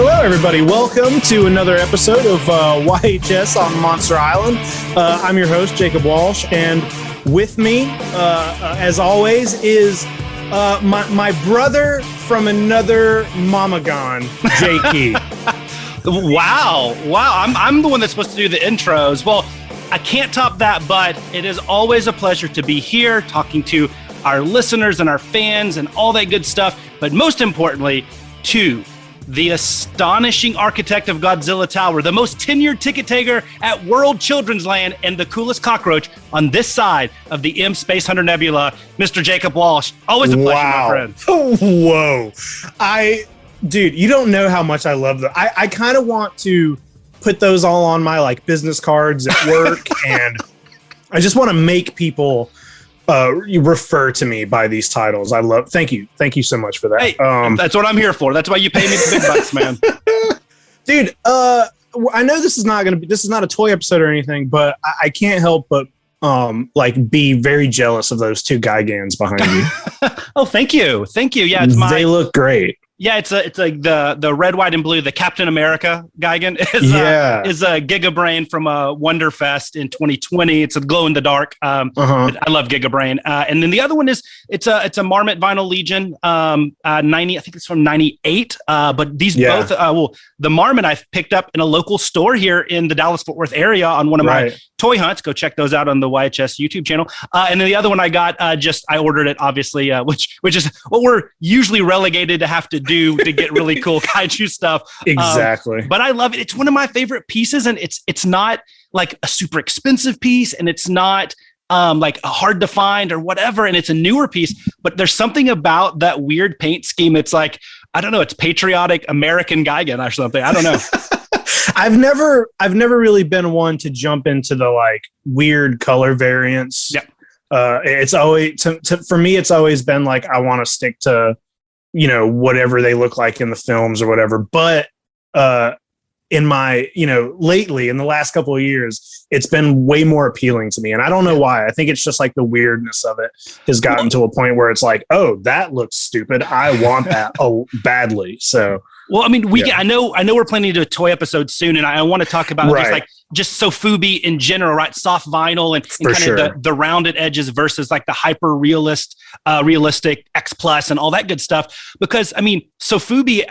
Hello, everybody. Welcome to another episode of YHS on Monster Island. I'm your host, Jacob Walsh, and with me, as always, is my brother from another Mamagon, Jakey. Wow. I'm the one that's supposed to do the intros. Well, I can't top that, but it is always a pleasure to be here talking to our listeners and our fans and all that good stuff. But most importantly, to the astonishing architect of Godzilla Tower, the most tenured ticket taker at World Children's Land, and the coolest cockroach on this side of the M Space Hunter Nebula, Mr. Jacob Walsh. Always a pleasure, my friend. Whoa. Dude, you don't know how much I love them. I kind of want to put those all on my business cards at work, and I just want to make people refer to me by these titles. Thank you so much for that. Hey, that's what I'm here for. That's why you pay me the big bucks, man. Dude, I know this is not a toy episode or anything, but I can't help but be very jealous of those two Gigans behind you. Oh, thank you. Yeah, they look great. Yeah, it's like the red, white, and blue. The Captain America Gigan is a Gigabrain from Wonderfest in 2020. It's a glow in the dark. I love Gigabrain. And then the other one is it's a Marmot Vinyl Legion 90. I think it's from 98. But these both the Marmot I've picked up in a local store here in the Dallas-Fort Worth area on one of my toy hunts. Go check those out on the YHS YouTube channel. And then the other one I got I ordered it obviously, which is what we're usually relegated to have to do to get really cool kaiju stuff. Exactly. But I love it. It's one of my favorite pieces, and it's not like a super expensive piece, and it's not like hard to find or whatever, and it's a newer piece, but there's something about that weird paint scheme. It's like, I don't know, it's patriotic American Gigan or something. I don't know. I've never really been one to jump into the weird color variants. Yeah. It's always for me, it's always been I want to stick to whatever they look like in the films or whatever. But in my, lately in the last couple of years, it's been way more appealing to me. And I don't know why. I think it's just the weirdness of it has gotten to a point where it's oh, that looks stupid. I want that badly. So, well, I mean, I know we're planning to do a toy episode soon, and I want to talk about just Sofubi in general, right? Soft vinyl and kind of the rounded edges versus the hyper realistic X Plus and all that good stuff. Because Sofubi,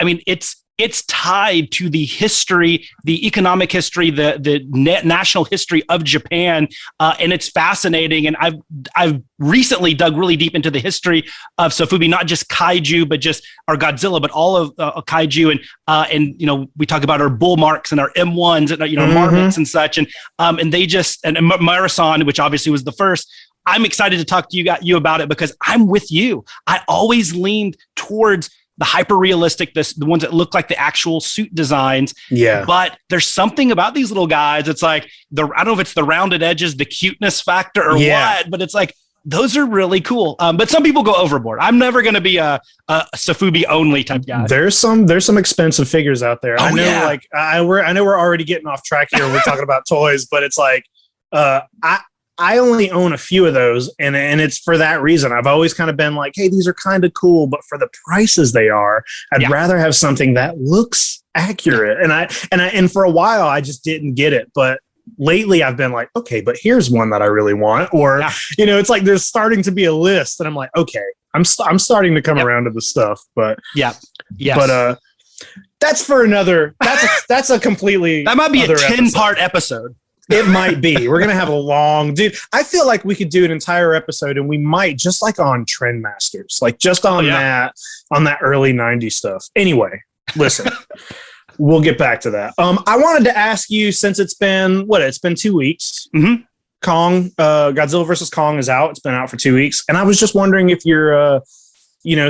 it's tied to the history, the economic history, the national history of Japan, and it's fascinating. And I've recently dug really deep into the history of Sofubi, not just kaiju, but just our Godzilla, but all of kaiju. And we talk about our bull marks and our M1s and marmots and such, and Marasan, which obviously was the first. I'm excited to talk to you about it because I'm with you. I always leaned towards the hyper realistic, the ones that look like the actual suit designs. Yeah. But there's something about these little guys. It's I don't know if it's the rounded edges, the cuteness factor or what, but it's those are really cool. But some people go overboard. I'm never going to be a Sofubi only type guy. There's some expensive figures out there. I know I know we're already getting off track here. We're talking about toys, but it's I only own a few of those, and it's for that reason. I've always kind of been hey, these are kind of cool, but for the prices they are, I'd rather have something that looks accurate. And for a while, I just didn't get it. But lately, I've been okay, but here's one that I really want. Or it's there's starting to be a list, and I'm okay, I'm starting to come around to the stuff. But but that's for another. That's a completely that might be a 10-part episode. It might be. We're going to have a long... Dude, I feel like we could do an entire episode, and we might, just on Trendmasters, just on that early 90s stuff. Anyway, listen, we'll get back to that. I wanted to ask you, since it's been 2 weeks, Kong, Godzilla vs. Kong is out. It's been out for 2 weeks. And I was just wondering if you're,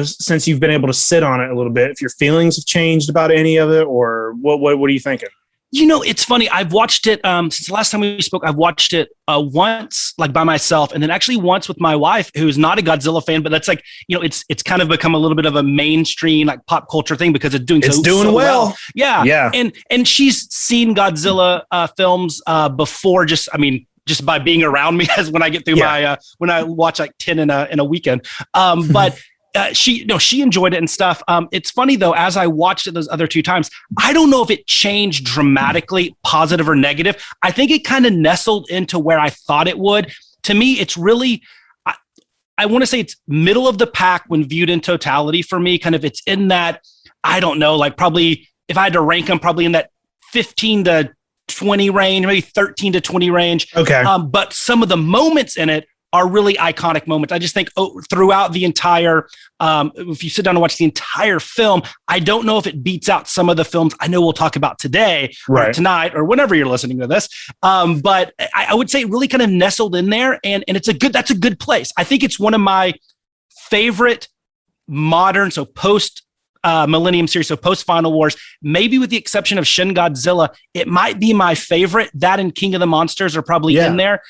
since you've been able to sit on it a little bit, if your feelings have changed about any of it, or what are you thinking? It's funny. I've watched it since the last time we spoke. I've watched it once, by myself, and then actually once with my wife, who's not a Godzilla fan, but that's it's kind of become a little bit of a mainstream pop culture thing because it's doing so well. Yeah. And she's seen Godzilla films before. Just by being around me, as when I get through my when I watch 10 in a weekend. But she enjoyed it and stuff. It's funny though, as I watched it those other 2 times, I don't know if it changed dramatically, positive or negative. I think it kind of nestled into where I thought it would. To me, it's really, I want to say it's middle of the pack when viewed in totality for me. Kind of, it's in that, I don't know, like probably if I had to rank them, probably in that 15 to 20 range, maybe 13 to 20 range. Okay. But some of the moments in it are really iconic moments. I just think throughout the entire, if you sit down and watch the entire film, I don't know if it beats out some of the films I know we'll talk about today or tonight or whenever you're listening to this. But I would say it really kind of nestled in there, and that's a good place. I think it's one of my favorite modern, so post Millennium series, so post Final Wars, maybe with the exception of Shin Godzilla, it might be my favorite. That and King of the Monsters are probably in there.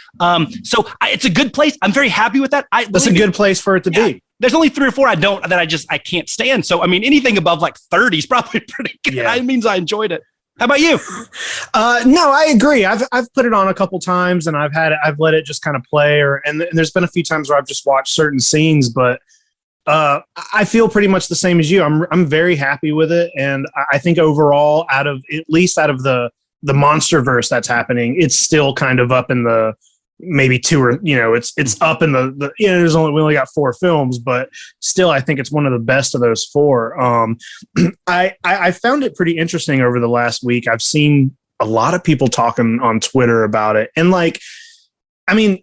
So it's a good place. I'm very happy with that. That's a good place for it to be. There's only 3 or 4 I can't stand. So, I mean, anything above like 30 is probably pretty good. That means I enjoyed it. How about you? No, I agree. I've put it on a couple times and I've let it just kind of play, and there's been a few times where I've just watched certain scenes, but I feel pretty much the same as you. I'm very happy with it, and I think overall, at least out of the MonsterVerse that's happening, it's still kind of up in the maybe 2 or it's up in the we only got 4 films, but still I think it's one of the best of those 4. I found it pretty interesting over the last week. I've seen a lot of people talking on Twitter about it, and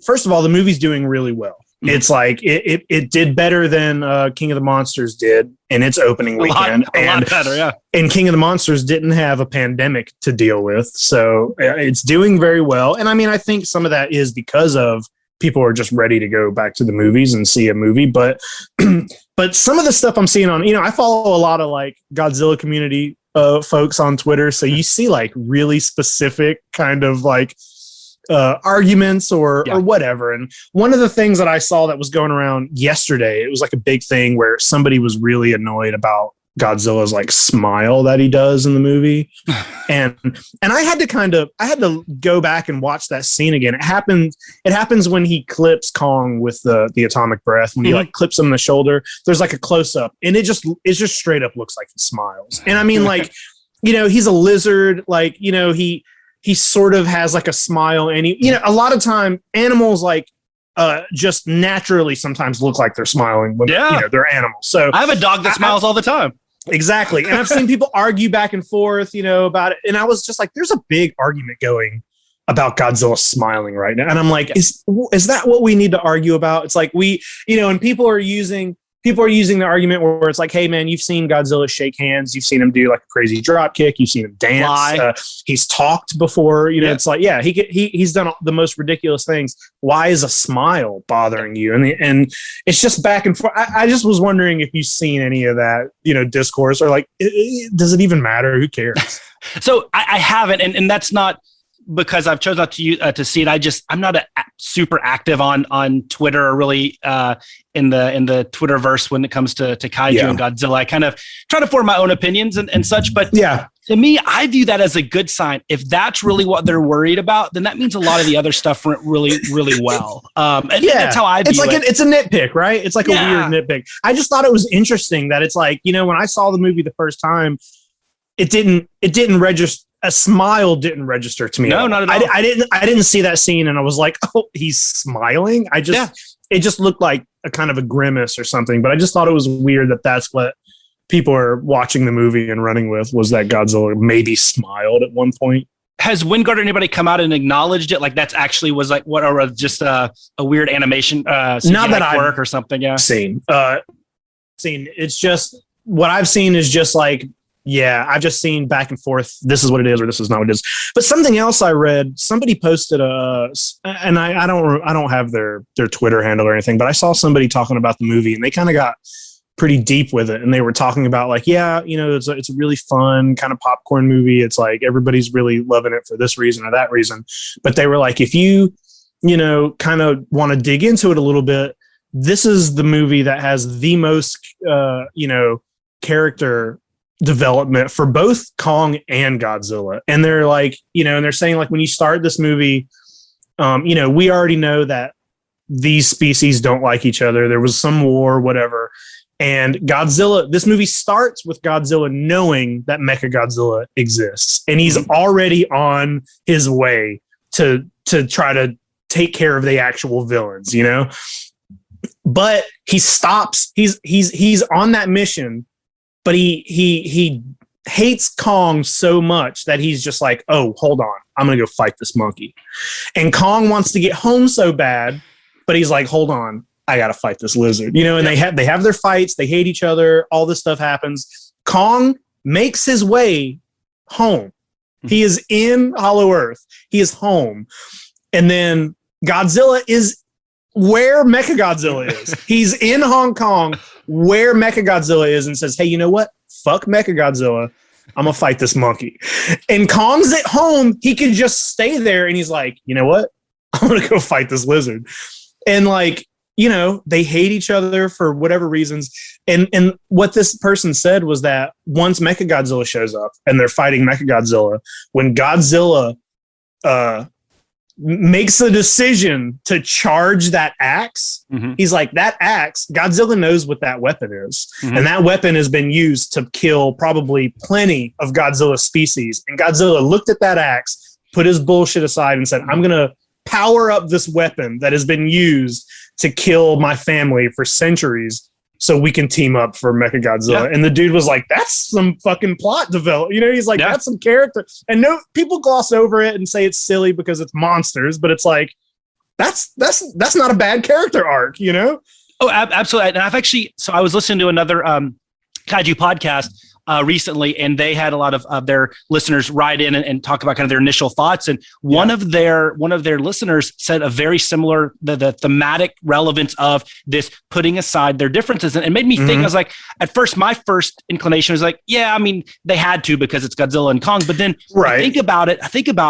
first of all, the movie's doing really well. It's like it did better than King of the Monsters did in its opening weekend. A lot better, yeah. And King of the Monsters didn't have a pandemic to deal with, so it's doing very well. And I think some of that is because of people are just ready to go back to the movies and see a movie. But but some of the stuff I'm seeing on, I follow a lot of like Godzilla community folks on Twitter, so you see like really specific kind of like arguments or whatever. And one of the things that I saw that was going around yesterday, it was like a big thing where somebody was really annoyed about Godzilla's like smile that he does in the movie. and I had to go back and watch that scene again. It happens when he clips Kong with the atomic breath, when he like clips him in the shoulder. There's like a close up and it just straight up looks like he smiles. And he's a lizard, like, he sort of has like a smile, and a lot of time animals like just naturally sometimes look like they're smiling when they're animals. So I have a dog that smiles all the time. Exactly. And I've seen people argue back and forth, about it. And I was just like, there's a big argument going about Godzilla smiling right now. And I'm like, is that what we need to argue about? It's like and people are using the argument where it's like, hey man, you've seen Godzilla shake hands. You've seen him do like a crazy drop kick. You've seen him dance. He's talked before, it's like, he's done the most ridiculous things. Why is a smile bothering you? And it's just back and forth. I just was wondering if you've seen any of that, discourse, or like, does it even matter? Who cares? So I haven't, and that's not because I've chosen not to see it. I'm not super active on Twitter or really in the Twitterverse when it comes to Kaiju and Godzilla. I kind of try to form my own opinions and such. But to me, I view that as a good sign. If that's really what they're worried about, then that means a lot of the other stuff went really, really well. That's how I view it. It's a nitpick, right? It's like a weird nitpick. I just thought it was interesting that it's like, when I saw the movie the first time, it didn't register. A smile didn't register to me. No, not at all. I didn't see that scene and I was like, oh, he's smiling. It just looked like a kind of a grimace or something, but I just thought it was weird that that's what people are watching the movie and running with, was that Godzilla maybe smiled at one point. Has Wingard or anybody come out and acknowledged it? Like that's actually was like what, or just a weird animation not that I've work or something. Yeah. Seen. It's just, what I've seen is just like, I've just seen back and forth. This is what it is, or this is not what it is. But something else I read, somebody posted and I don't have their Twitter handle or anything, but I saw somebody talking about the movie and they kind of got pretty deep with it. And they were talking about like, it's a really fun kind of popcorn movie. It's like everybody's really loving it for this reason or that reason. But they were like, if you, kind of want to dig into it a little bit, this is the movie that has the most, character development for both Kong and Godzilla. And they're like, and they're saying like, when you start this movie, we already know that these species don't like each other. There was some war, whatever. And Godzilla, this movie starts with Godzilla knowing that Mechagodzilla exists. And he's already on his way to try to take care of the actual villains, you know? But he stops. He's on that mission, but he hates Kong so much that he's just like, oh, hold on, I'm gonna go fight this monkey. And Kong wants to get home so bad, but he's like, hold on, I gotta fight this lizard, you know. And they have their fights. They hate each other. All this stuff happens. Kong makes his way home. He is in Hollow Earth. He is home, and then Godzilla is where Mechagodzilla is. He's in Hong Kong, where Mechagodzilla is, and says, hey, you know what? Fuck Mechagodzilla. I'm gonna fight this monkey. And Kong's at home. He can just stay there, and he's like, you know what? I'm gonna go fight this lizard. And like, you know, they hate each other for whatever reasons. And what this person said was that once Mechagodzilla shows up and they're fighting Mechagodzilla, when Godzilla makes a decision to charge that axe, he's like, that axe, Godzilla knows what that weapon is. And that weapon has been used to kill probably plenty of Godzilla species. And Godzilla looked at that axe, put his bullshit aside and said, I'm going to power up this weapon that has been used to kill my family for centuries so we can team up for Mechagodzilla. And the dude was like, that's some fucking plot development. You know, he's like, that's some character. And no, people gloss over it and say it's silly because it's monsters, but it's like, that's not a bad character arc, you know? Oh, absolutely. And I've actually, so I was listening to another Kaiju podcast recently, and they had a lot of their listeners write in and talk about kind of their initial thoughts. And one of their listeners said a very similar, the thematic relevance of this putting aside their differences. And it made me think, I was like, at first, my first inclination was like, yeah, I mean, they had to because it's Godzilla and Kong. But then I think about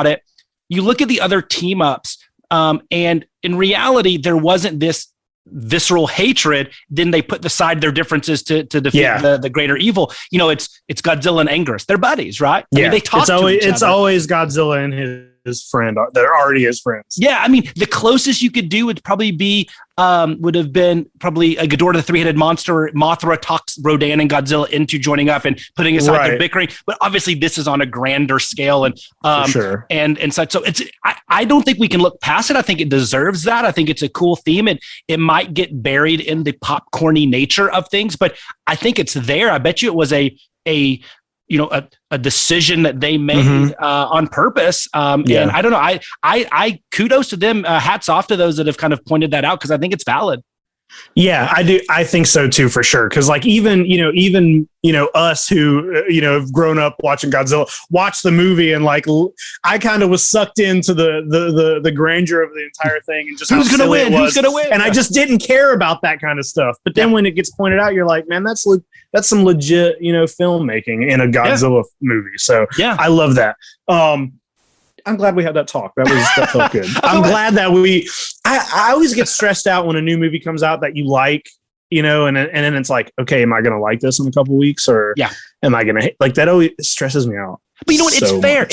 it, you look at the other team ups, and in reality, there wasn't this visceral hatred. Then they put aside their differences to defeat the greater evil. You know, it's Godzilla and Anguirus. They're buddies, right? I mean, they talk to each other. It's always Godzilla and his friend that are already his friends. Yeah, I mean, the closest you could do would probably be would have been probably a Ghidorah the three-headed monster. Mothra talks Rodan and Godzilla into joining up and putting aside their bickering. But obviously, this is on a grander scale, and and such. So it's I don't think we can look past it. I think it deserves that. I think it's a cool theme, and it might get buried in the popcorny nature of things, but I think it's there. I bet you it was a decision that they made on purpose. And I don't know. I kudos to them. Hats off to those that have kind of pointed that out, because I think it's valid. Yeah, I do. I think so too, for sure. Because like even us who have grown up watching Godzilla, watch the movie, and like I kind of was sucked into the grandeur of the entire thing, and just who's gonna win? Who's gonna win? And I just didn't care about that kind of stuff. But then when it gets pointed out, you're like, man, that's some legit filmmaking in a Godzilla movie. So I love that. I'm glad we had that talk. That felt good. I'm glad that I always get stressed out when a new movie comes out that you like, and then it's like, okay, am I going to like this in a couple weeks, or am I going to like that? Always stresses me out. But you know what? It's fair.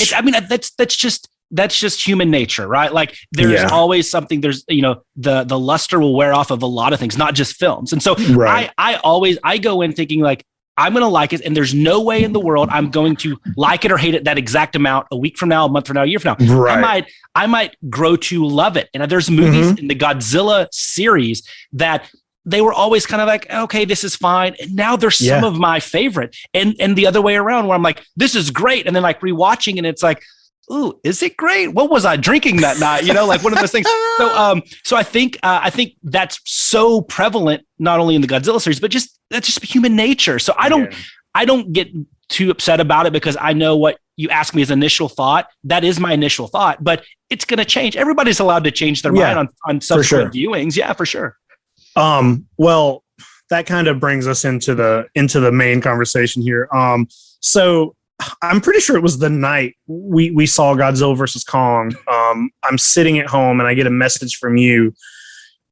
That's just human nature, right? Like there's always something. There's the luster will wear off of a lot of things, not just films. And so I go in thinking like, I'm going to like it, and there's no way in the world I'm going to like it or hate it that exact amount a week from now, a month from now, a year from now. Right. I might grow to love it. And there's movies in the Godzilla series that they were always kind of like, okay, this is fine. And now they're some of my favorite. And the other way around, where I'm like, this is great. And then like rewatching, and it's like, ooh, is it great? What was I drinking that night? Like one of those things. So I think that's so prevalent, not only in the Godzilla series, but that's just human nature. So I don't get too upset about it, because I know what you ask me as initial thought. That is my initial thought, but it's going to change. Everybody's allowed to change their mind on subsequent viewings. Yeah, for sure. Well, that kind of brings us into the main conversation here. So I'm pretty sure it was the night we saw Godzilla versus Kong. I'm sitting at home and I get a message from you,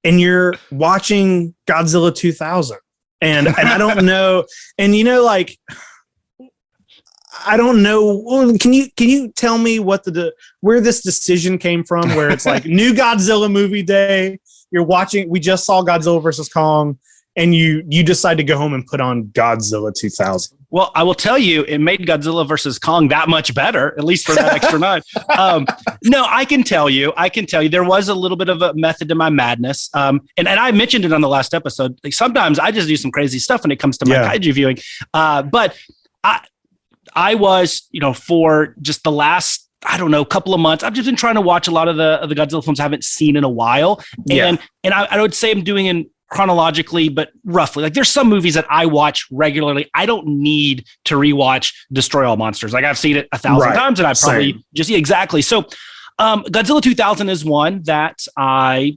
and you're watching Godzilla 2000. And I don't know. And like, I don't know. Can you tell me where this decision came from? Where it's like new Godzilla movie day, you're watching. We just saw Godzilla versus Kong, and you decide to go home and put on Godzilla 2000. Well, I will tell you, it made Godzilla versus Kong that much better, at least for that extra night. No, I can tell you, there was a little bit of a method to my madness. And I mentioned it on the last episode. Like, sometimes I just do some crazy stuff when it comes to my kaiju viewing. But I was, for just the last, I don't know, couple of months, I've just been trying to watch a lot of the Godzilla films I haven't seen in a while. And I would say I'm doing in chronologically, but roughly. Like, there's some movies that I watch regularly. I don't need to rewatch Destroy All Monsters. Like, I've seen it 1,000 times, and I probably exactly. So Godzilla 2000 is one that I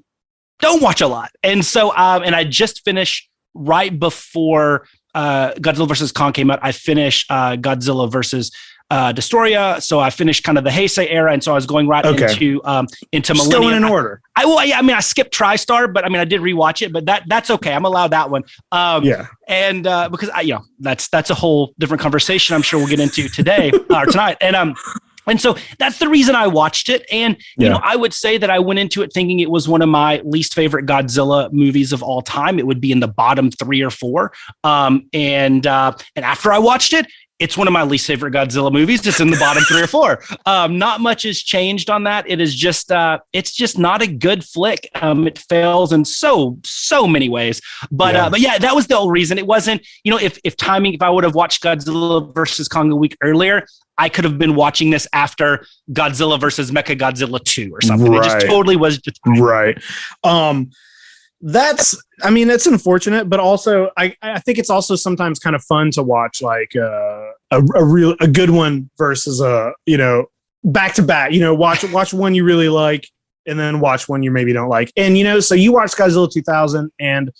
don't watch a lot. And so, and I just finished right before Godzilla versus Kong came out. I finished Godzilla versus Destroya. So I finished kind of the Heisei era, and so I was going right into Millennium. Still in order. I skipped TriStar, but I did rewatch it, but that's okay. I'm allowed that one. And because that's a whole different conversation I'm sure we'll get into today or tonight. And so that's the reason I watched it. And, I would say that I went into it thinking it was one of my least favorite Godzilla movies of all time. It would be in the bottom 3 or 4. And after I watched it, it's one of my least favorite Godzilla movies. It's in the bottom 3 or 4. Not much has changed on that. It is just, it's just not a good flick. It fails in so many ways. But that was the whole reason. It wasn't, if I would have watched Godzilla versus Kong a week earlier, I could have been watching this after Godzilla versus Mechagodzilla 2 or something. Right. It just totally was just right. That's unfortunate, but also I think it's also sometimes kind of fun to watch like a good one versus back to back. Watch one you really like, and then watch one you maybe don't like. And so you watched Godzilla 2000, and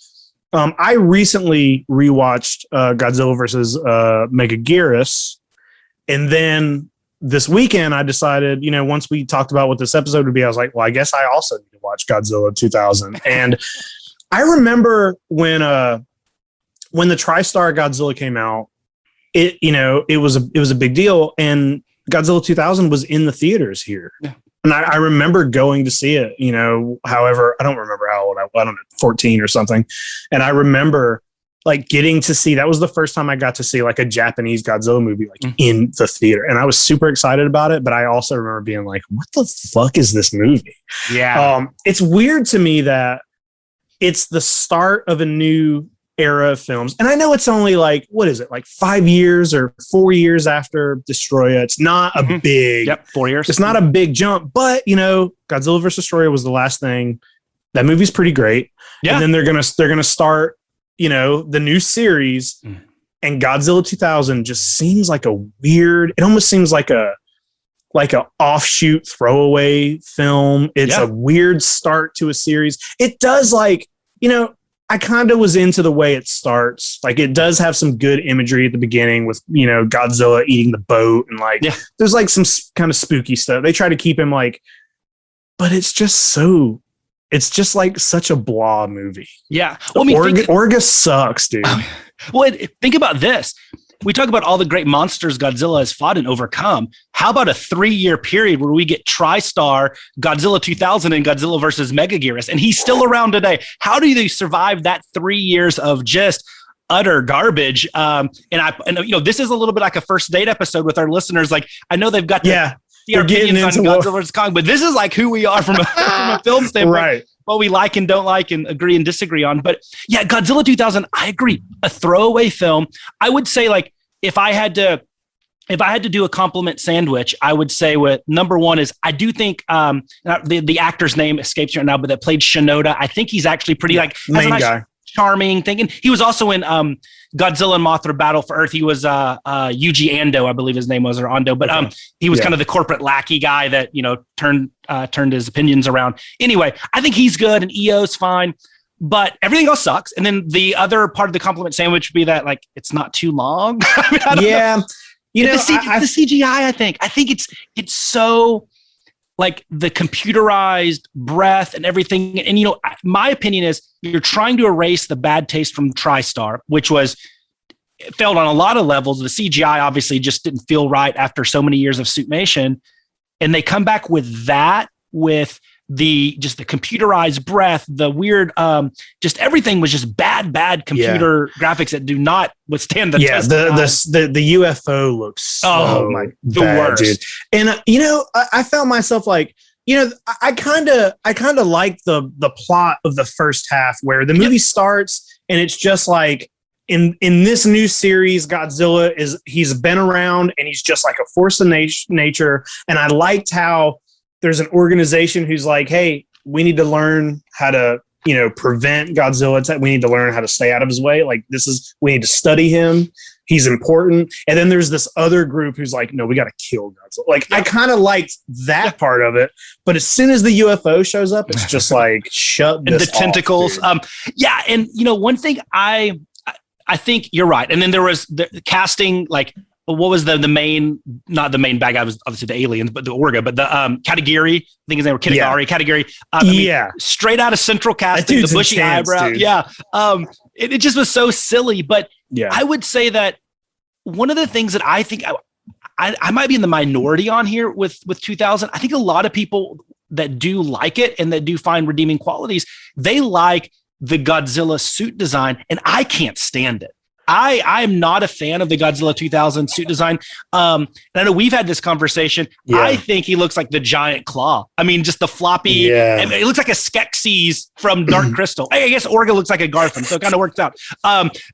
I recently rewatched Godzilla versus Megaguirus, and then this weekend I decided, once we talked about what this episode would be, I was like, well, I guess I also need to watch Godzilla 2000. And I remember when the TriStar Godzilla came out, it was a big deal, and Godzilla 2000 was in the theaters here. Yeah. And I remember going to see it, however, I don't remember how old I don't know, 14 or something. And I remember like getting to see, that was the first time I got to see like a Japanese Godzilla movie, like in the theater. And I was super excited about it. But I also remember being like, what the fuck is this movie? Yeah. It's weird to me that it's the start of a new era of films. And I know it's only like, what is it? Like 5 years or 4 years after Destroya. It's not a big, 4 years. It's not a big jump, but Godzilla vs. Destroya was the last thing. That movie's pretty great. Yeah. And then they're going to start, the new series, and Godzilla 2000 just seems like it almost seems like a offshoot throwaway film. It's a weird start to a series. It does I kind of was into the way it starts. Like, it does have some good imagery at the beginning with, Godzilla eating the boat, and there's like some kind of spooky stuff. They try to keep him but it's just like such a blah movie. Yeah. Well, Orga sucks, dude. Well, think about this. We talk about all the great monsters Godzilla has fought and overcome. How about a 3-year period where we get TriStar, Godzilla 2000, and Godzilla versus Megaguirus, and he's still around today? How do they survive that 3 years of just utter garbage? And this is a little bit like a first date episode with our listeners. Like, I know they've got our opinions on Godzilla versus Kong, but this is like who we are from a film standpoint. Right. What we like and don't like and agree and disagree on. But yeah, Godzilla 2000, I agree. A throwaway film. I would say, like, if I had to do a compliment sandwich, I would say with number one is, I do think the actor's name escapes me right now, but that played Shinoda. I think he's actually pretty main guy. Charming thing. And he was also in Godzilla and Mothra Battle for Earth. He was Yuji Ando, I believe his name was, or Ando, but he was kind of the corporate lackey guy that turned his opinions around. Anyway, I think he's good, and EO's fine, but everything else sucks. And then the other part of the compliment sandwich would be that, like, it's not too long. I don't know. The CGI. I think it's so, like, the computerized breath and everything. And, my opinion is you're trying to erase the bad taste from TriStar, which failed on a lot of levels. The CGI obviously just didn't feel right after so many years of suitmation. And they come back with that, with the computerized breath, the weird, just everything was just bad computer graphics that do not withstand the test. The UFO looks so the bad, worst. dude. And I found myself like, I kind of like the plot of the first half where the movie starts and it's just like in this new series, Godzilla he's been around and he's just like a force of nature. And I liked how there's an organization who's like, hey, we need to learn how to, prevent Godzilla. We need to learn how to stay out of his way. Like we need to study him. He's important. And then there's this other group who's like, no, we got to kill Godzilla. Like, I kind of liked that part of it. But as soon as the UFO shows up, it's just like, shut this and the tentacles. off, and, one thing I think you're right. And then there was the casting, like, what was the main, not the main bad guy, was obviously the aliens, but the Orga, but the Katagiri, I think his name was Katagiri. Straight out of Central Casting, the bushy eyebrow. Dude. Yeah. It just was so silly. But I would say that one of the things that I think I might be in the minority on here with 2000, I think a lot of people that do like it and that do find redeeming qualities, they like the Godzilla suit design, and I can't stand it. I'm not a fan of the Godzilla 2000 suit design. And I know we've had this conversation. Yeah. I think he looks like the giant claw. I mean, just the floppy. Yeah. I mean, it looks like a Skeksis from Dark Crystal. I guess Orga looks like a Gartham, so it kind of works out.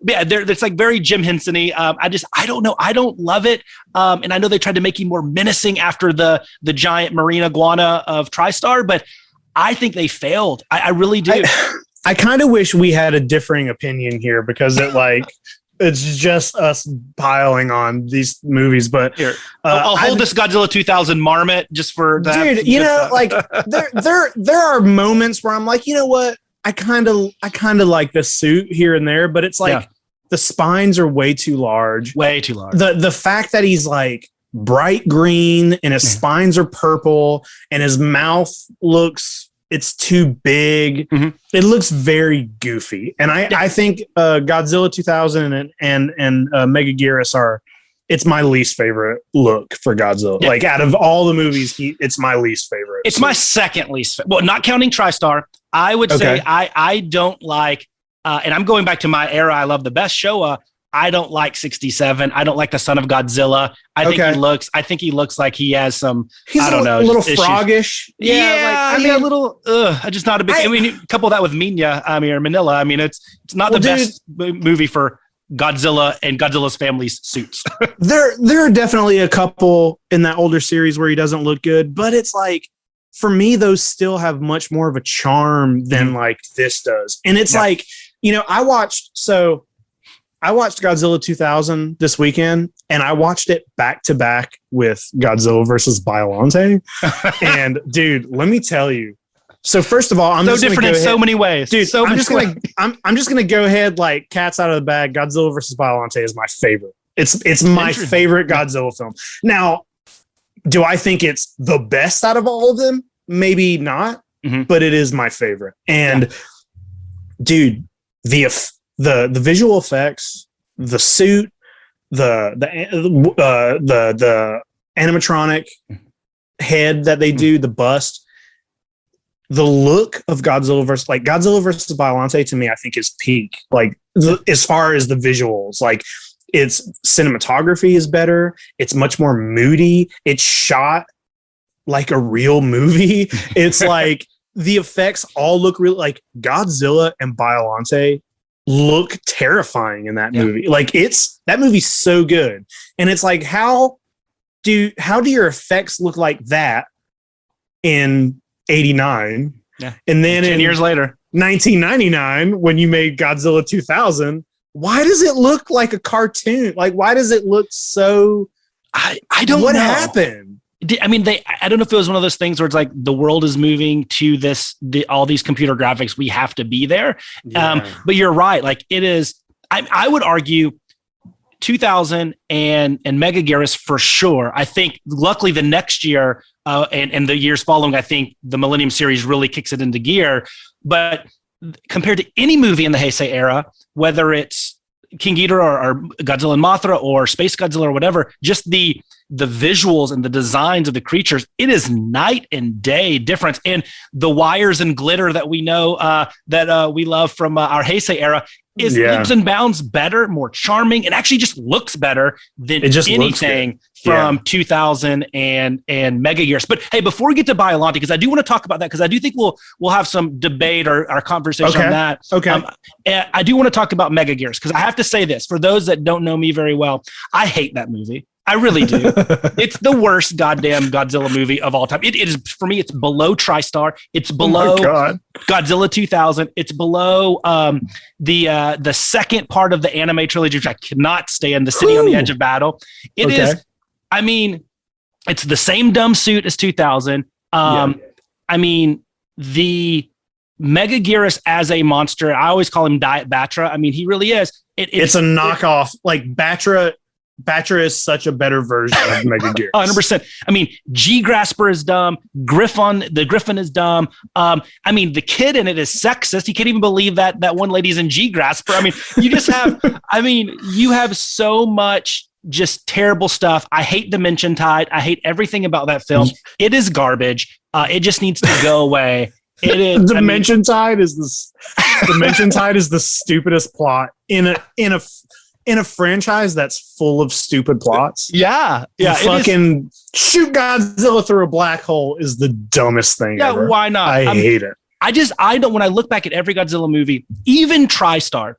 It's like very Jim Henson-y. I don't know. I don't love it. And I know they tried to make him more menacing after the giant marine iguana of TriStar, but I think they failed. I really do. I kind of wish we had a differing opinion here because it's just us piling on these movies, but here, I'll hold this Godzilla 2000 marmot just for that. Dude, like there are moments where I'm like, you know what? I kind of like this suit here and there, but it's like the spines are way too large. Way too large. The fact that he's like bright green and his spines are purple and his mouth it's too big. Mm-hmm. It looks very goofy. And I think Godzilla 2000 and Megaguirus it's my least favorite look for Godzilla. Yeah. Like out of all the movies, it's my least favorite. It's my second least. Well, not counting TriStar, I would say I don't like, and I'm going back to my era. I love the best Showa. I don't like 67. I don't like the Son of Godzilla. I think he looks like he has some. He's I don't know, a little froggish. A little. I'm just not a big. I mean, couple that with Manila. I mean, it's not the best movie for Godzilla and Godzilla's family's suits. There are definitely a couple in that older series where he doesn't look good, but it's like for me, those still have much more of a charm than like this does. And it's like I watched Godzilla 2000 this weekend, and I watched it back to back with Godzilla versus Biollante. And dude, let me tell you. So first of all, I'm so just different in so many ways, dude. So I'm just gonna go ahead like cats out of the bag. Godzilla versus Biollante is my favorite. It's my favorite Godzilla film. Now, do I think it's the best out of all of them? Maybe not, but it is my favorite. And dude, the visual effects, the suit, the animatronic head that they do, the bust, the look of Godzilla versus Biollante to me, I think is peak. Like as far as the visuals, like its cinematography is better. It's much more moody. It's shot like a real movie. It's like the effects all look real. Like Godzilla and Biollante look terrifying in that movie. Like that movie's so good. And it's like, how do your effects look like that in 89? Yeah. And then 10 years later, 1999, when you made Godzilla 2000, why does it look like a cartoon? Like, why does it look so, I don't know. What happened? I mean, I don't know if it was one of those things where it's like the world is moving to all these computer graphics. We have to be there. Yeah. But you're right. Like it is, I would argue 2000 and Megaguirus for sure. I think luckily the next year and the years following, I think the Millennium series really kicks it into gear. But compared to any movie in the Heisei era, whether it's King Ghidorah or Godzilla and Mothra or Space Godzilla or whatever, just the visuals and the designs of the creatures, it is night and day difference. And the wires and glitter that we know that we love from our Heisei era is leaps and bounds better, more charming, and actually just looks better than anything from 2000 and Megaguirus. But hey, before we get to Biollante, because I do want to talk about that, because I do think we'll have some debate or conversation on that. Okay. I do want to talk about Megaguirus, because I have to say this, for those that don't know me very well, I hate that movie. I really do. It's the worst goddamn Godzilla movie of all time. It is, for me, it's below TriStar. It's below Godzilla 2000. It's below the second part of the anime trilogy, which I cannot stand, The City on the Edge of Battle. It is, I mean, it's the same dumb suit as 2000. I mean, the Megaguirus as a monster, I always call him Diet Batra. I mean, he really is. It's a knockoff. Like Batra is such a better version of Megaguirus. 100%. I mean, G-Grasper is dumb. The Griffin is dumb. I mean, the kid in it is sexist. You can't even believe that one lady's in G-Grasper. I mean, you just have, you have so much just terrible stuff. I hate Dimension Tide. I hate everything about that film. It is garbage. It just needs to go away. It is. Dimension Tide is the stupidest plot in a franchise that's full of stupid plots. Yeah. Fucking shoot Godzilla through a black hole is the dumbest thing ever. Why not? I hate it. I don't, when I look back at every Godzilla movie, even TriStar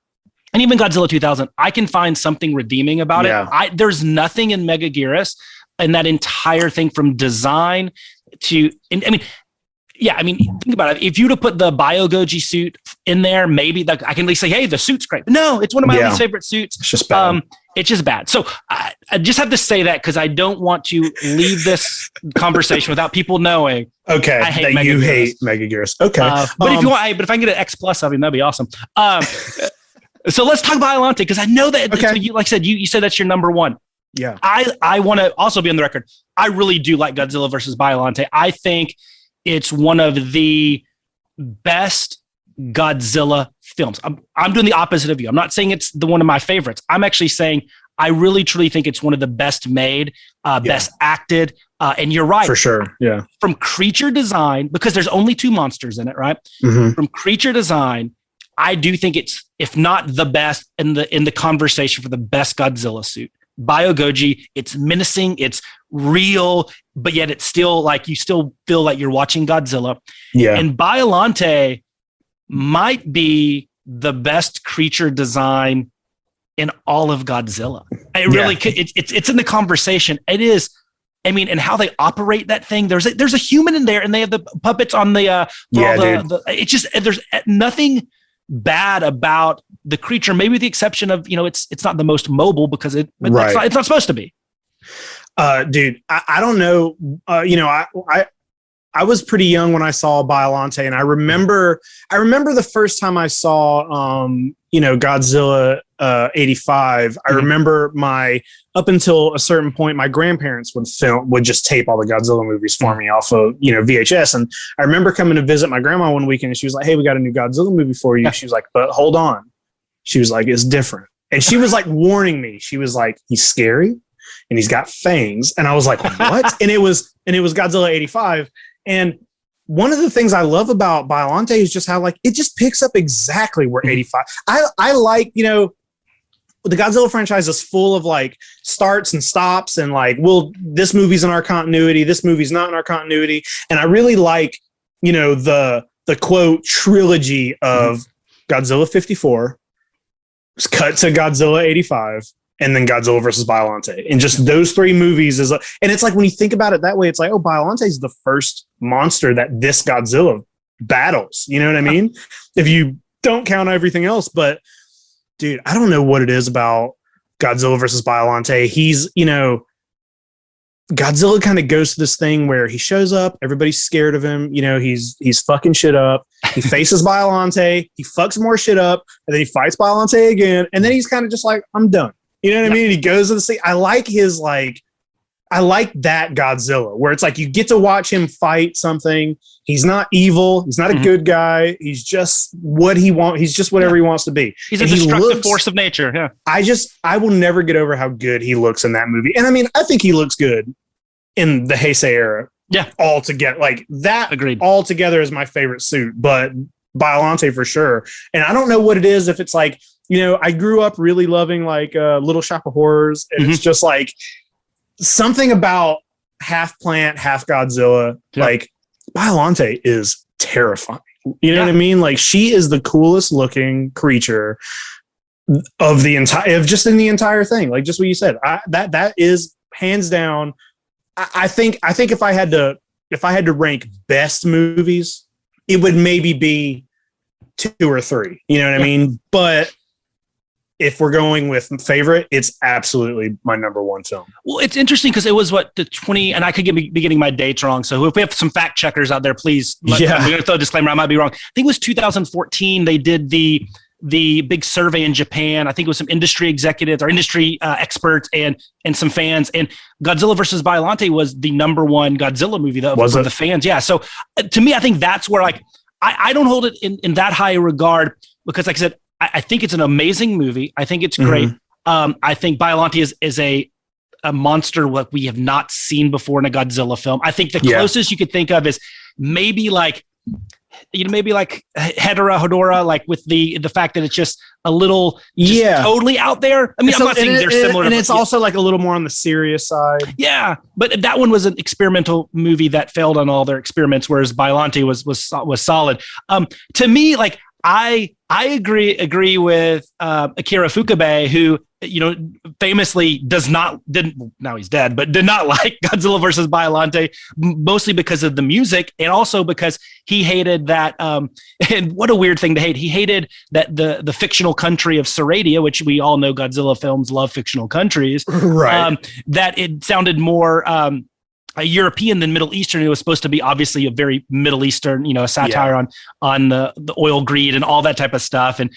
and even Godzilla 2000, I can find something redeeming about it. There's nothing in Megaguirus and that entire thing, from design to, think about it. If you were to put the Biogoji suit in there, maybe I can at least say, hey, the suit's great. But no, it's one of my least favorite suits. It's just bad. It's just bad. So I just have to say that, because I don't want to leave this conversation without people knowing. Okay, I hate that you hate Megaguirus. Okay, but if you want, but if I can get an X plus of him, that'd be awesome. So let's talk Biollante, because I know that, so you, like I said, you said that's your number one. Yeah, I want to also be on the record. I really do like Godzilla versus Biollante. I think it's one of the best Godzilla films. I'm doing the opposite of you. I'm not saying it's one of my favorites. I'm actually saying I really, truly think it's one of the best made, best acted. And you're right. For sure. Yeah. From creature design, because there's only two monsters in it, right? Mm-hmm. From creature design, I do think it's, if not the best, in the conversation for the best Godzilla suit. Biogoji, it's menacing, it's real, but yet it's still like, you still feel like you're watching Godzilla. Yeah. And Biollante might be the best creature design in all of Godzilla. It really could. It's in the conversation. It is. I mean, and how they operate that thing. There's a human in there, and they have the puppets on the. It's just, there's nothing bad about the creature, maybe with the exception of, it's not the most mobile, because it's not supposed to be. Dude, I don't know. I was pretty young when I saw Biollante, and I remember the first time I saw Godzilla 85. I remember up until a certain point, my grandparents would just tape all the Godzilla movies for me off of VHS. And I remember coming to visit my grandma one weekend, and she was like, "Hey, we got a new Godzilla movie for you." She was like, "But hold on." She was like, "It's different." And she was like warning me. She was like, "He's scary and he's got fangs." And I was like, "What?" and it was Godzilla 85. And one of the things I love about Biollante is just how it just picks up exactly where 85. I like, the Godzilla franchise is full of starts and stops, and this movie's in our continuity, this movie's not in our continuity. And I really like, the quote trilogy of Godzilla 54, cut to Godzilla 85, and then Godzilla versus Biollante. And just those three movies and it's like, when you think about it that way, it's like, oh, Biollante is the first monster that this Godzilla battles. You know what I mean? If you don't count everything else. But dude, I don't know what it is about Godzilla versus Biollante. He's, Godzilla kind of goes to this thing where he shows up, everybody's scared of him. He's fucking shit up. He faces Biollante, he fucks more shit up, and then he fights Biollante again. And then he's kind of just like, I'm done. You know what I mean? And he goes to the sea. I like his I like that Godzilla where it's like you get to watch him fight something. He's not evil. He's not a good guy. He's just what he wants. He's just whatever he wants to be. He's a destructive force of nature. Yeah. I will never get over how good he looks in that movie. And I mean, I think he looks good in the Heisei era. Yeah. Altogether. Like that Agreed. Altogether is my favorite suit, but Biollante for sure. And I don't know what it is. If it's like, I grew up really loving like Little Shop of Horrors. And it's just like something about half plant, half Godzilla. Yeah. Like Biollante is terrifying. You know what I mean? Like she is the coolest looking creature of the entire thing. Like just what you said, that is hands down. I think if I had to rank best movies, it would maybe be 2 or 3. You know what I mean? But if we're going with favorite, it's absolutely my number 1 film. Well, it's interesting because it was the 20, and I could be getting my dates wrong. So if we have some fact checkers out there, please. I'm going to throw a disclaimer. I might be wrong. I think it was 2014. They did the big survey in Japan. I think it was some industry executives or industry experts and some fans. And Godzilla versus Biollante was the number 1 Godzilla movie for the fans. Yeah. So to me, I think that's where like I don't hold it in that high regard because, like I said, I think it's an amazing movie. I think it's great. I think Biollante is a monster what we have not seen before in a Godzilla film. I think the closest you could think of is maybe like Hedorah, like with the fact that it's just a little totally out there. I mean, I'm not saying they're similar. And it's also like a little more on the serious side. Yeah, but that one was an experimental movie that failed on all their experiments, whereas Biollante was solid. To me, like I agree with Akira Ifukube, who famously now he's dead, but did not like Godzilla versus Biollante, mostly because of the music and also because he hated that. And what a weird thing to hate. He hated that the fictional country of Saradia, which we all know Godzilla films love fictional countries, right? That it sounded more a European than Middle Eastern. It was supposed to be obviously a very Middle Eastern, a satire on the oil greed and all that type of stuff. And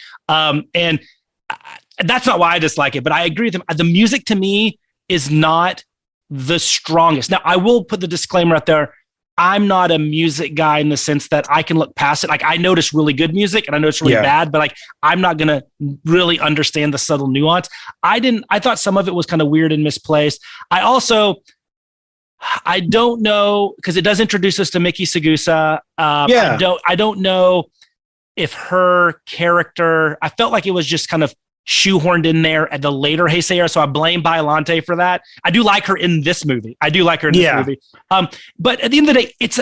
that's not why I dislike it, but I agree with him. The music to me is not the strongest. Now I will put the disclaimer out there. I'm not a music guy in the sense that I can look past it. Like I notice really good music and I notice really bad, but like, I'm not going to really understand the subtle nuance. I thought some of it was kind of weird and misplaced. I don't know, because it does introduce us to Miki Sagusa. I don't know if her character, I felt like it was just kind of shoehorned in there at the later Heisei era, so I blame Biollante for that. I do like her in this movie. But at the end of the day, it's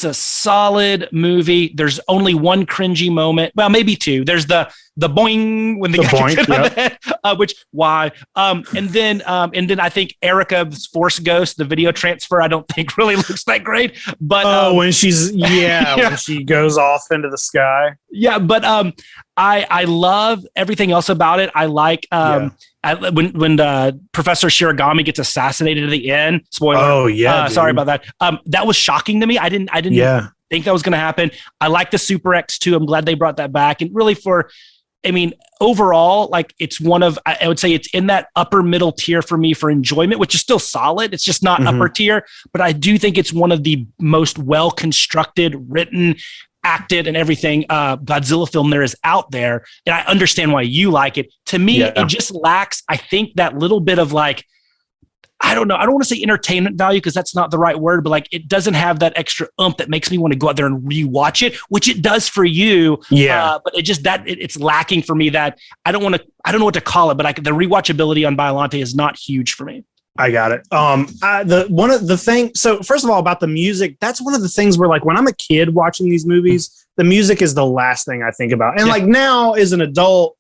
a solid movie. There's only one cringy moment. Well, maybe 2. There's the boing when the guy gets hit on the head, which why? And then I think Erica's Force Ghost, the video transfer, I don't think really looks that great. But when she's when she goes off into the sky. Yeah, but I love everything else about it. I like when Professor Shiragami gets assassinated at the end. Spoiler. Oh yeah. Sorry about that. That was shocking to me. I didn't think that was going to happen. I like the Super X too. I'm glad they brought that back. And really overall, like it's one of, I would say it's in that upper middle tier for me for enjoyment, which is still solid. It's just not upper tier, but I do think it's one of the most well-constructed, written, acted and everything Godzilla film there is out there. And I understand why you like it. To me, it just lacks, I think, that little bit of like, I don't know. I don't want to say entertainment value because that's not the right word, but like it doesn't have that extra oomph that makes me want to go out there and rewatch it, which it does for you. Yeah. But it's lacking for me that I don't know what to call it, but the rewatchability on Biollante is not huge for me. I got it. So first of all, about the music, that's one of the things where like when I'm a kid watching these movies, the music is the last thing I think about. And like now as an adult,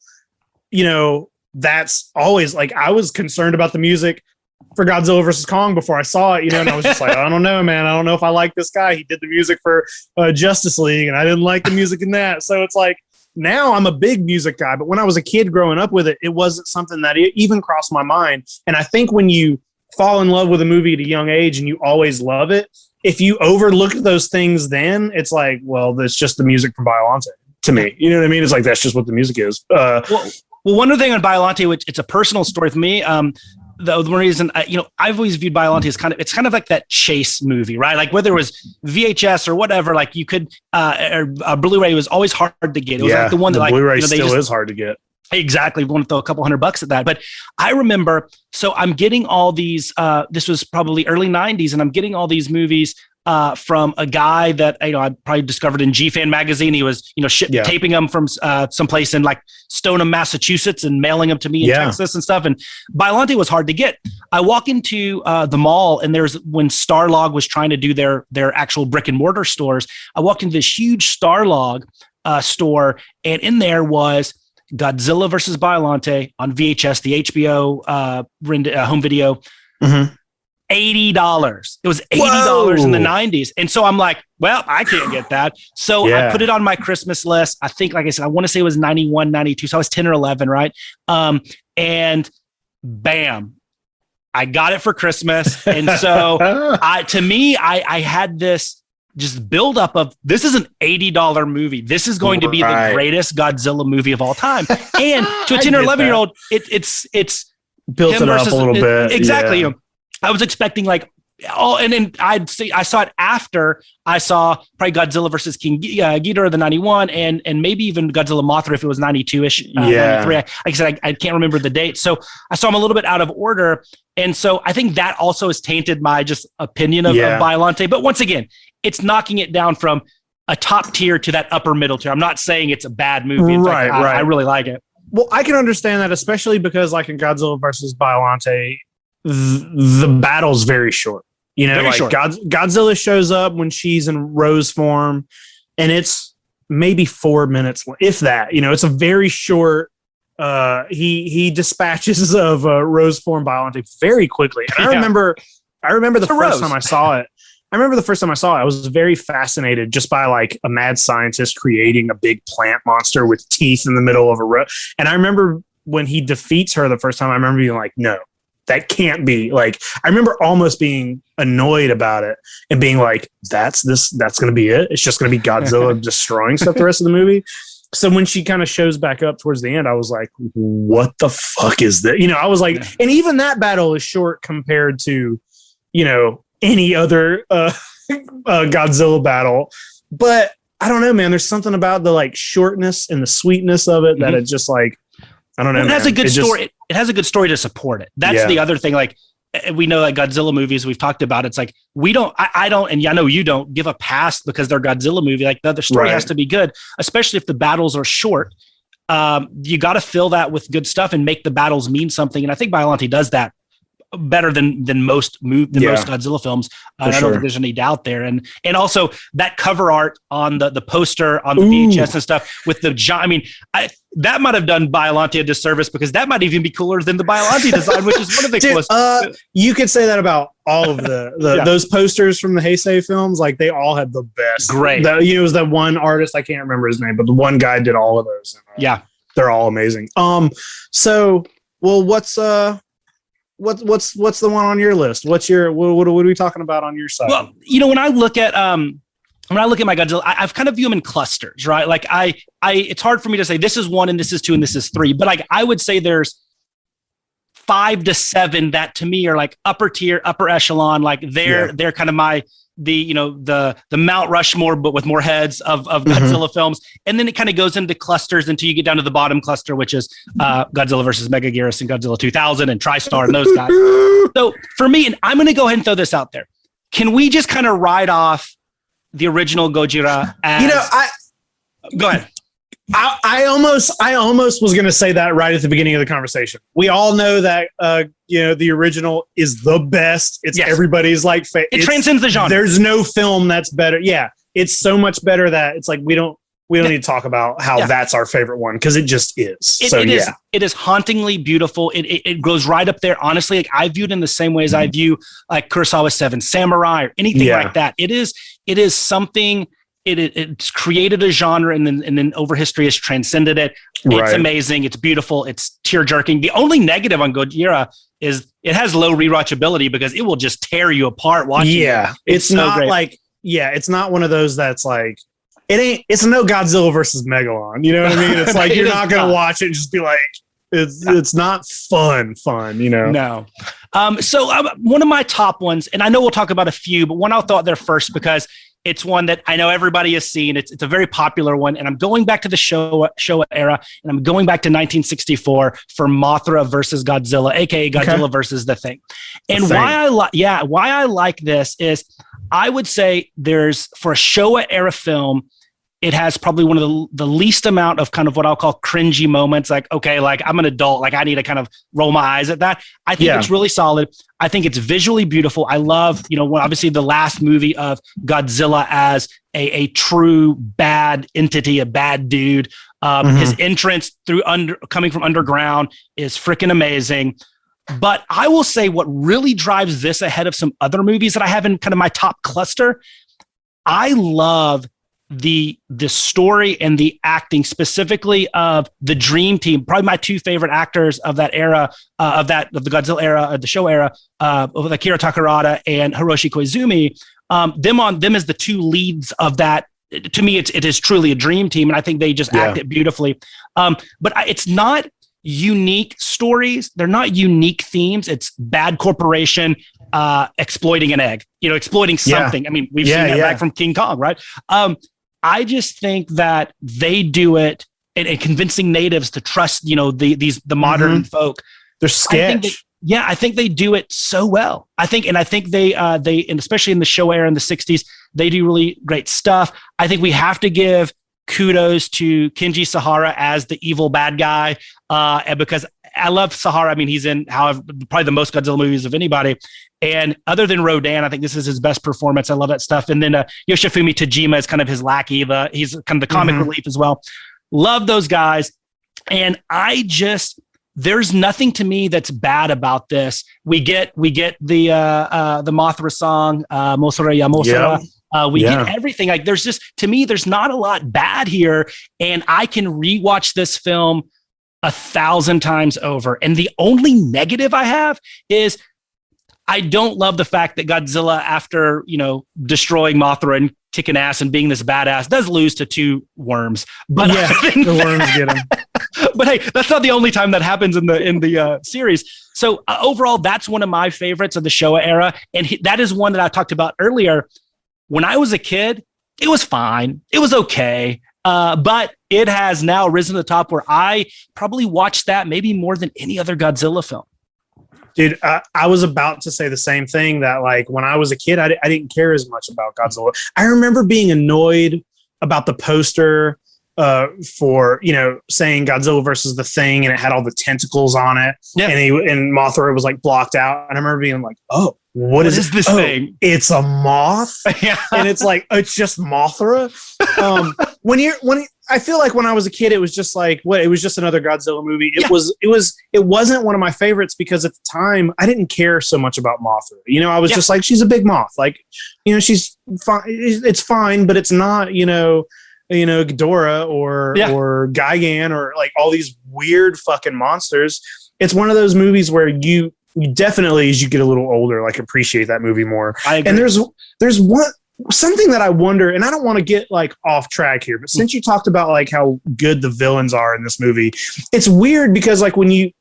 that's always like, I was concerned about the music for Godzilla versus Kong before I saw it, and I was just like, I don't know, man. I don't know if I like this guy. He did the music for Justice League and I didn't like the music in that. So it's like, now I'm a big music guy, but when I was a kid growing up with it, it wasn't something that even crossed my mind. And I think when you fall in love with a movie at a young age and you always love it, if you overlook those things, then it's like, well, that's just the music from Biollante to me. You know what I mean? It's like, that's just what the music is. Well, one other thing on Biollante, which it's a personal story for me. the reason I've always viewed Biollante as it's kind of like that chase movie, right? Like whether it was VHS or whatever, like you could Blu-ray was always hard to get. It was like the one that like Blu-ray still is hard to get. Exactly. We want to throw a couple $100 at that. But I remember, so I'm getting all these, this was probably early 90s, and I'm getting all these movies from a guy that, I probably discovered in G-Fan magazine. He was, taping them from someplace in like Stoneham, Massachusetts, and mailing them to me in Texas and stuff. And Biollante was hard to get. I walk into the mall, and when Starlog was trying to do their actual brick and mortar stores, I walked into this huge Starlog store, and in there was Godzilla versus Biollante on VHS, the HBO home video. Mm-hmm. $80. It was $80 in the 90s. And so I'm like, well, I can't get that. So I put it on my Christmas list. I think, like I said, I want to say it was 91, 92. So I was 10 or 11, right? And bam, I got it for Christmas. And so I had this just build up of, this is an $80 movie. This is going to be the greatest Godzilla movie of all time. And to a 10 or 11 year old, it's built it up a little bit. Exactly. Yeah. I was expecting and then I saw it after I saw probably Godzilla versus King Ghidorah, the 91, and maybe even Godzilla Mothra if it was 92-ish, 93. Like I said, I can't remember the date. So I saw them a little bit out of order. And so I think that also has tainted my just opinion of Biollante. But once again, it's knocking it down from a top tier to that upper middle tier. I'm not saying it's a bad movie. Right. I really like it. Well, I can understand that, especially because like in Godzilla versus Biollante, the battle's very short. Short. Godzilla shows up when she's in Rose form, and it's maybe 4 minutes, if that. It's a very short. He dispatches of Rose form Biollante very quickly. And I remember the first time I saw it. I was very fascinated just by like a mad scientist creating a big plant monster with teeth in the middle of a road. And I remember when he defeats her the first time, I remember being like, no, that can't be. Like, I remember almost being annoyed about it and being like, that's going to be it. It's just going to be Godzilla destroying stuff the rest of the movie. So when she kind of shows back up towards the end, I was like, what the fuck is that? I was like, and even that battle is short compared to, any other Godzilla battle. But I don't know, man, there's something about the like shortness and the sweetness of it that it just like, I don't know. It has a good story. It has a good story to support it. That's the other thing. Like, we know like Godzilla movies we've talked about. It's like, I don't, and I know you don't give a pass because they're Godzilla movie. Like the story has to be good, especially if the battles are short. You got to fill that with good stuff and make the battles mean something. And I think Biollante does that better than most Godzilla films. I don't think there's any doubt there. And also that cover art on the poster on the VHS and stuff with the giant. I mean, that might have done Biollante a disservice because that might even be cooler than the Biollante design, which is one of the coolest. You could say that about all of those posters from the Heisei films. Like they all had the best. Great. It was that one artist, I can't remember his name, but the one guy did all of those. And, they're all amazing. So, well, what's the one on your list? What are we talking about on your side? Well, when I look at my Godzilla, I've kind of view them in clusters, right? Like it's hard for me to say this is 1 and this is 2 and this is 3, but like I would say there's 5 to 7 that to me are like upper tier, upper echelon. Like they're kind of the Mount Rushmore, but with more heads of Godzilla films. And then it kind of goes into clusters until you get down to the bottom cluster, which is Godzilla versus Megaguirus and Godzilla 2000 and TriStar and those guys. So for me, and I'm going to go ahead and throw this out there. Can we just kind of ride off the original Gojira as... Go ahead. I almost was going to say that right at the beginning of the conversation. We all know that the original is the best. It's everybody's like it transcends the genre. There's no film that's better. Yeah, it's so much better that it's like we don't need to talk about how that's our favorite one because it just is. It is hauntingly beautiful. It goes right up there. Honestly, like I view it in the same way as I view like Kurosawa's Seven Samurai or anything like that. It is something. It's created a genre and then over history has transcended it. It's amazing. It's beautiful. It's tear jerking. The only negative on Gojira is it has low rewatchability because it will just tear you apart watching it. It's so not great. Like, it's not one of those that's like, it's no Godzilla versus Megalon. You know what I mean? It's like, you're not going to watch it and just be like, It's not fun, you know? No. So one of my top ones, and I know we'll talk about a few, but one I'll throw out there first because it's one that I know everybody has seen. It's a very popular one, and I'm going back to the Showa era, and I'm going back to 1964 for Mothra versus Godzilla, aka Godzilla versus the Thing. And why I like this is I would say there's, for a Showa era film, it has probably one of the least amount of kind of what I'll call cringy moments. Like, okay, like I'm an adult, like I need to kind of roll my eyes at that. I think it's really solid. I think it's visually beautiful. I love, obviously the last movie of Godzilla as a true bad entity, a bad dude. His entrance coming from underground is freaking amazing. But I will say what really drives this ahead of some other movies that I have in kind of my top cluster, I love the story and the acting, specifically of the Dream Team. Probably my two favorite actors of that era, of the Godzilla era, of the show era, of Akira Takarada and Hiroshi Koizumi. Them as the two leads of that. To me, it is truly a dream team, and I think they just act it beautifully. But it's not unique stories. They're not unique themes. It's bad corporation exploiting an egg, exploiting something. I mean, we've seen that back from King Kong, right? I just think that they do it and convincing natives to trust, the modern folk. They're sketch. I think they do it so well. I think they and especially in the show era in the 60s, they do really great stuff. I think we have to give kudos to Kenji Sahara as the evil bad guy, and because I love Sahara. I mean, he's in probably the most Godzilla movies of anybody. And other than Rodan, I think this is his best performance. I love that stuff. And then Yoshifumi Tajima is kind of his lackey. He's kind of the comic relief as well. Love those guys. And there's nothing to me that's bad about this. We get the Mothra song, Mothra ya Mothra. We get everything. Like to me, there's not a lot bad here. And I can rewatch this film 1,000 times over. And the only negative I have is I don't love the fact that Godzilla, after, destroying Mothra and kicking ass and being this badass, does lose to two worms. But the worms get him. But hey, that's not the only time that happens in the series. So overall, that's one of my favorites of the Showa era. And that is one that I talked about earlier. When I was a kid, it was fine. It was okay. But it has now risen to the top where I probably watched that maybe more than any other Godzilla film. Dude, I was about to say the same thing, that like when I was a kid, I didn't care as much about Godzilla. I remember being annoyed about the poster for, saying Godzilla versus the Thing, and it had all the tentacles on it. Yeah. And Mothra was like blocked out. And I remember being like, oh, what is this thing? It's a moth. And it's like, it's just Mothra. I feel like when I was a kid, it was just like, it was just another Godzilla movie. It wasn't one of my favorites because at the time I didn't care so much about Mothra. I was just like, she's a big moth. Like, she's fine. It's fine, but it's not, Ghidorah or Gigan or like all these weird fucking monsters. It's one of those movies where you definitely, as you get a little older, like appreciate that movie more. I agree. And there's something that I wonder, and I don't want to get like off track here, but since you talked about like how good the villains are in this movie, it's weird because like when you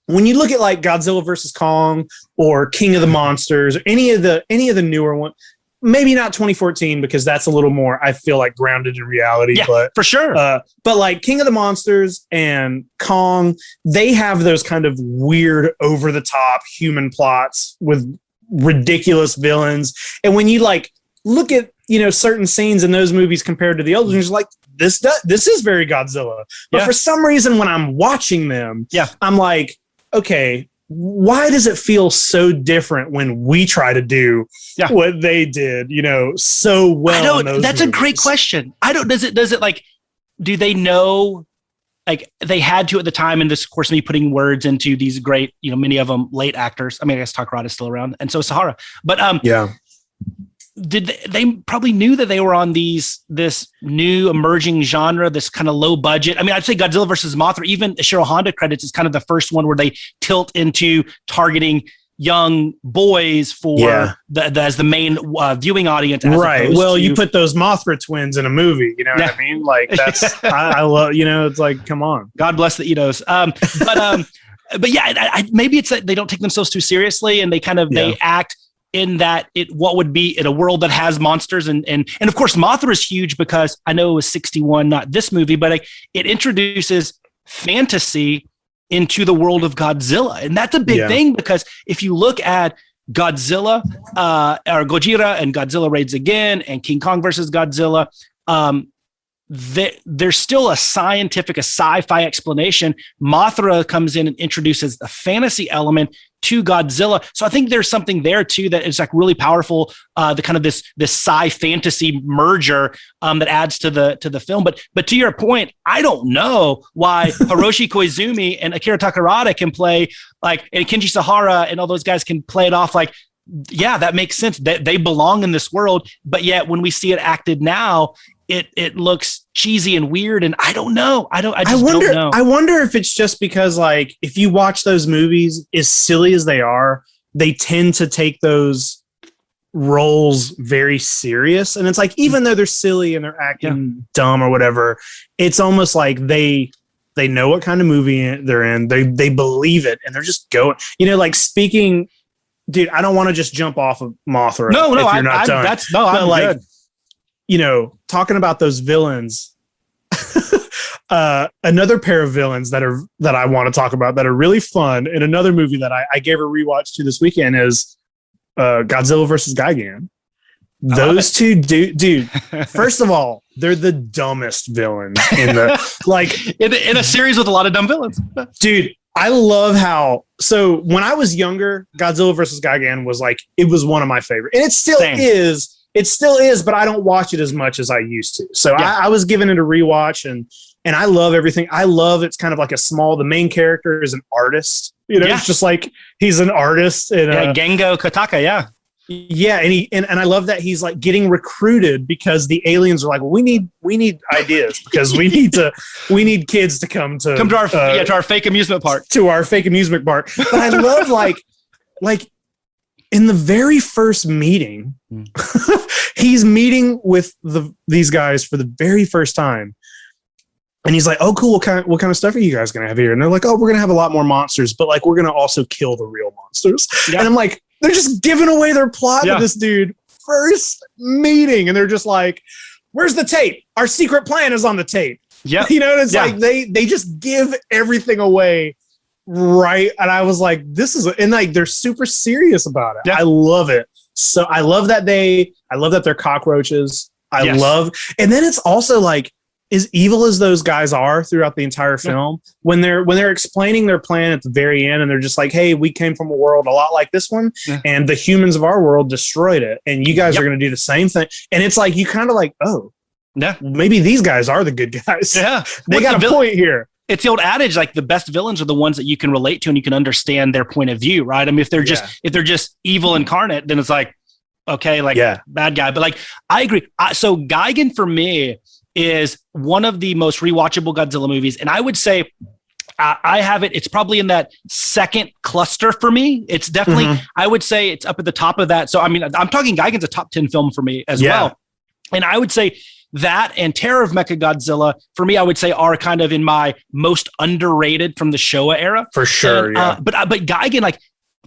look at like Godzilla versus Kong or King of the Monsters or any of the newer ones, maybe not 2014 because that's a little more, I feel like, grounded in reality. But for sure. But like King of the Monsters and Kong, they have those kind of weird, over the top human plots with ridiculous villains. And when you like look at certain scenes in those movies compared to the others, you're like, this is very Godzilla. But for some reason, when I'm watching them, I'm like, okay, why does it feel so different when we try to do what they did, so well? That's a great question. Does it like, do they know, like they had to at the time, and this, of course, me putting words into these great, many of them late actors. I mean, I guess Takarada is still around, and so is Sahara. But did they probably knew that they were on this new emerging genre, this kind of low budget? I mean, I'd say Godzilla versus Mothra, even Ishiro Honda credits is kind of the first one where they tilt into targeting young boys for as the main viewing audience. Right. Well, you put those Mothra twins in a movie, you know what I mean? Like that's, I love, it's like, come on. God bless the Edos. But yeah, maybe it's that they don't take themselves too seriously and they kind of, they act in that what would be in a world that has monsters. And of course, Mothra is huge because I know it was 61, not this movie, but it introduces fantasy into the world of Godzilla. And that's a big thing because if you look at Godzilla or Gojira and Godzilla Raids Again and King Kong versus Godzilla, there's still a sci-fi explanation. Mothra comes in and introduces the fantasy element to Godzilla. So I think there's something there too that is like really powerful. The kind of this sci-fantasy merger that adds to the film. But to your point, I don't know why Hiroshi Koizumi and Akira Takarada can play like, and Kenji Sahara and all those guys can play it off like, yeah, that makes sense. That they belong in this world. But yet when we see it acted now, it looks cheesy and weird, and I don't know. I don't know. I wonder if it's just because, like, if you watch those movies, as silly as they are, they tend to take those roles very serious, and it's like even though they're silly and they're acting dumb or whatever, it's almost like they know what kind of movie they're in. They believe it, and they're just going. Like speaking, dude. I don't want to just jump off of Mothra. No, if you're not done. I'm like. Good. Talking about those villains, another pair of villains that I want to talk about that are really fun in another movie that I gave a rewatch to this weekend is Godzilla versus Gigan. Those two, dude. First of all, they're the dumbest villains in the in a series with a lot of dumb villains, dude. I love how. So when I was younger, Godzilla versus Gigan was it was one of my favorite, and it still is. It still is, but I don't watch it as much as I used to. So I was giving it a rewatch, and I love everything. I love it's kind of like the main character is an artist. It's just like he's an artist. And, Gengo Kataka, Yeah, and I love that he's like getting recruited because the aliens are like, well, we need ideas because we need kids to come to our fake amusement park. To our fake amusement park. But I love like in the very first meeting, he's meeting with these guys for the very first time. And he's like, oh, cool. What kind of stuff are you guys going to have here? And they're like, oh, we're going to have a lot more monsters, but we're going to also kill the real monsters. Yeah. And I'm like, they're just giving away their plot to this dude first meeting. And they're just like, where's the tape? Our secret plan is on the tape. Yeah. It's like they just give everything away. Right. And I was like, they're super serious about it. Yeah. I love it. So I love that they're cockroaches. And then it's also like, as evil as those guys are throughout the entire film, when they're explaining their plan at the very end and they're just like, hey, we came from a world a lot like this one and the humans of our world destroyed it. And you guys are going to do the same thing. And it's like, you kind of like, oh, maybe these guys are the good guys. Yeah. They got a point here. It's the old adage, like the best villains are the ones that you can relate to and you can understand their point of view, right? I mean, if they're just evil incarnate, then it's like, okay, bad guy. But I agree. So Gigan for me is one of the most rewatchable Godzilla movies. And I would say I have it. It's probably in that second cluster for me. It's definitely, I would say it's up at the top of that. So, I mean, I'm talking Gigan's a top 10 film for me as well. And I would say that and Terror of Mechagodzilla, for me, I would say are kind of in my most underrated from the Showa era. For sure, and, But Gigan,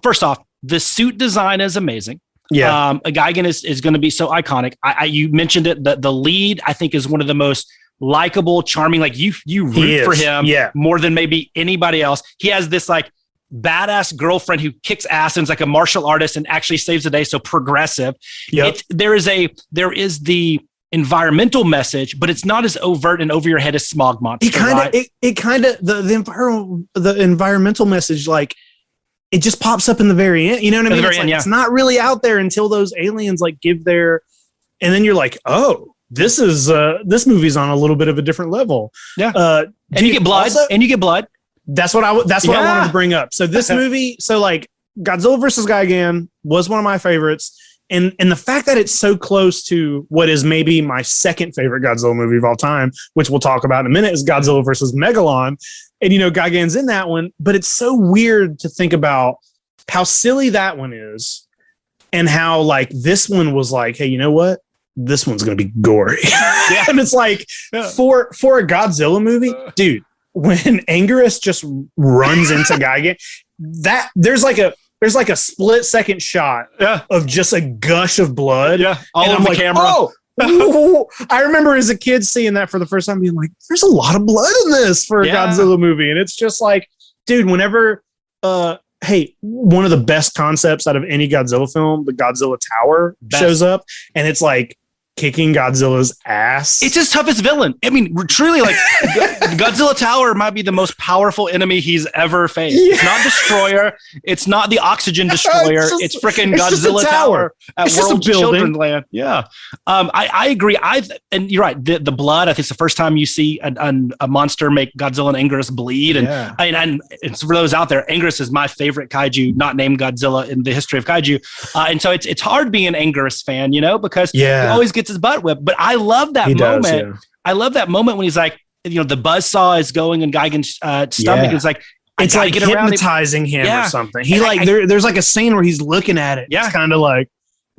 first off, the suit design is amazing. Yeah, Gigan is going to be so iconic. You mentioned it. The lead, I think, is one of the most likable, charming. You root for him more than maybe anybody else. He has this badass girlfriend who kicks ass and is like a martial artist and actually saves the day. So progressive. Yep. There is the environmental message, but it's not as overt and over your head as Smog Monster. The environmental message, it just pops up in the very end. You know what I mean? It's not really out there until those aliens give their, and then you're like, oh, this movie's on a little bit of a different level. Yeah. And you get blood. That's what I wanted to bring up. So this movie, Godzilla versus Gigan was one of my favorites. And the fact that it's so close to what is maybe my second favorite Godzilla movie of all time, which we'll talk about in a minute, is Godzilla versus Megalon. And, Gigan's in that one, but it's so weird to think about how silly that one is, and how like this one was like, hey, you know what? This one's gonna be gory. Yeah. And it's like for a Godzilla movie, dude, when Anguirus just runs into Gigan, that there's like a split second shot of just a gush of blood. Yeah, all over the camera. Oh, I remember as a kid seeing that for the first time, being like, "There's a lot of blood in this for a Godzilla movie," and it's just like, dude, whenever, hey, one of the best concepts out of any Godzilla film, the Godzilla Tower shows up, and it's like kicking Godzilla's ass. It's his toughest villain. I mean, truly, like Godzilla Tower might be the most powerful enemy he's ever faced. Yeah. It's not Destroyer. It's not the Oxygen Destroyer. It's freaking Godzilla Tower at World Children's Land. Yeah, I agree. And you're right. The blood. I think it's the first time you see a monster make Godzilla and Anguirus bleed. And it's for those out there, Anguirus is my favorite kaiju, not named Godzilla in the history of kaiju. And so it's hard being an Anguirus fan, because he always gets his butt whipped. But I love that moment. I love that moment when he's like, the buzzsaw is going in Gigan's stomach. It's like hypnotizing him or something. He there's like a scene where he's looking at it. Yeah. It's kind of like,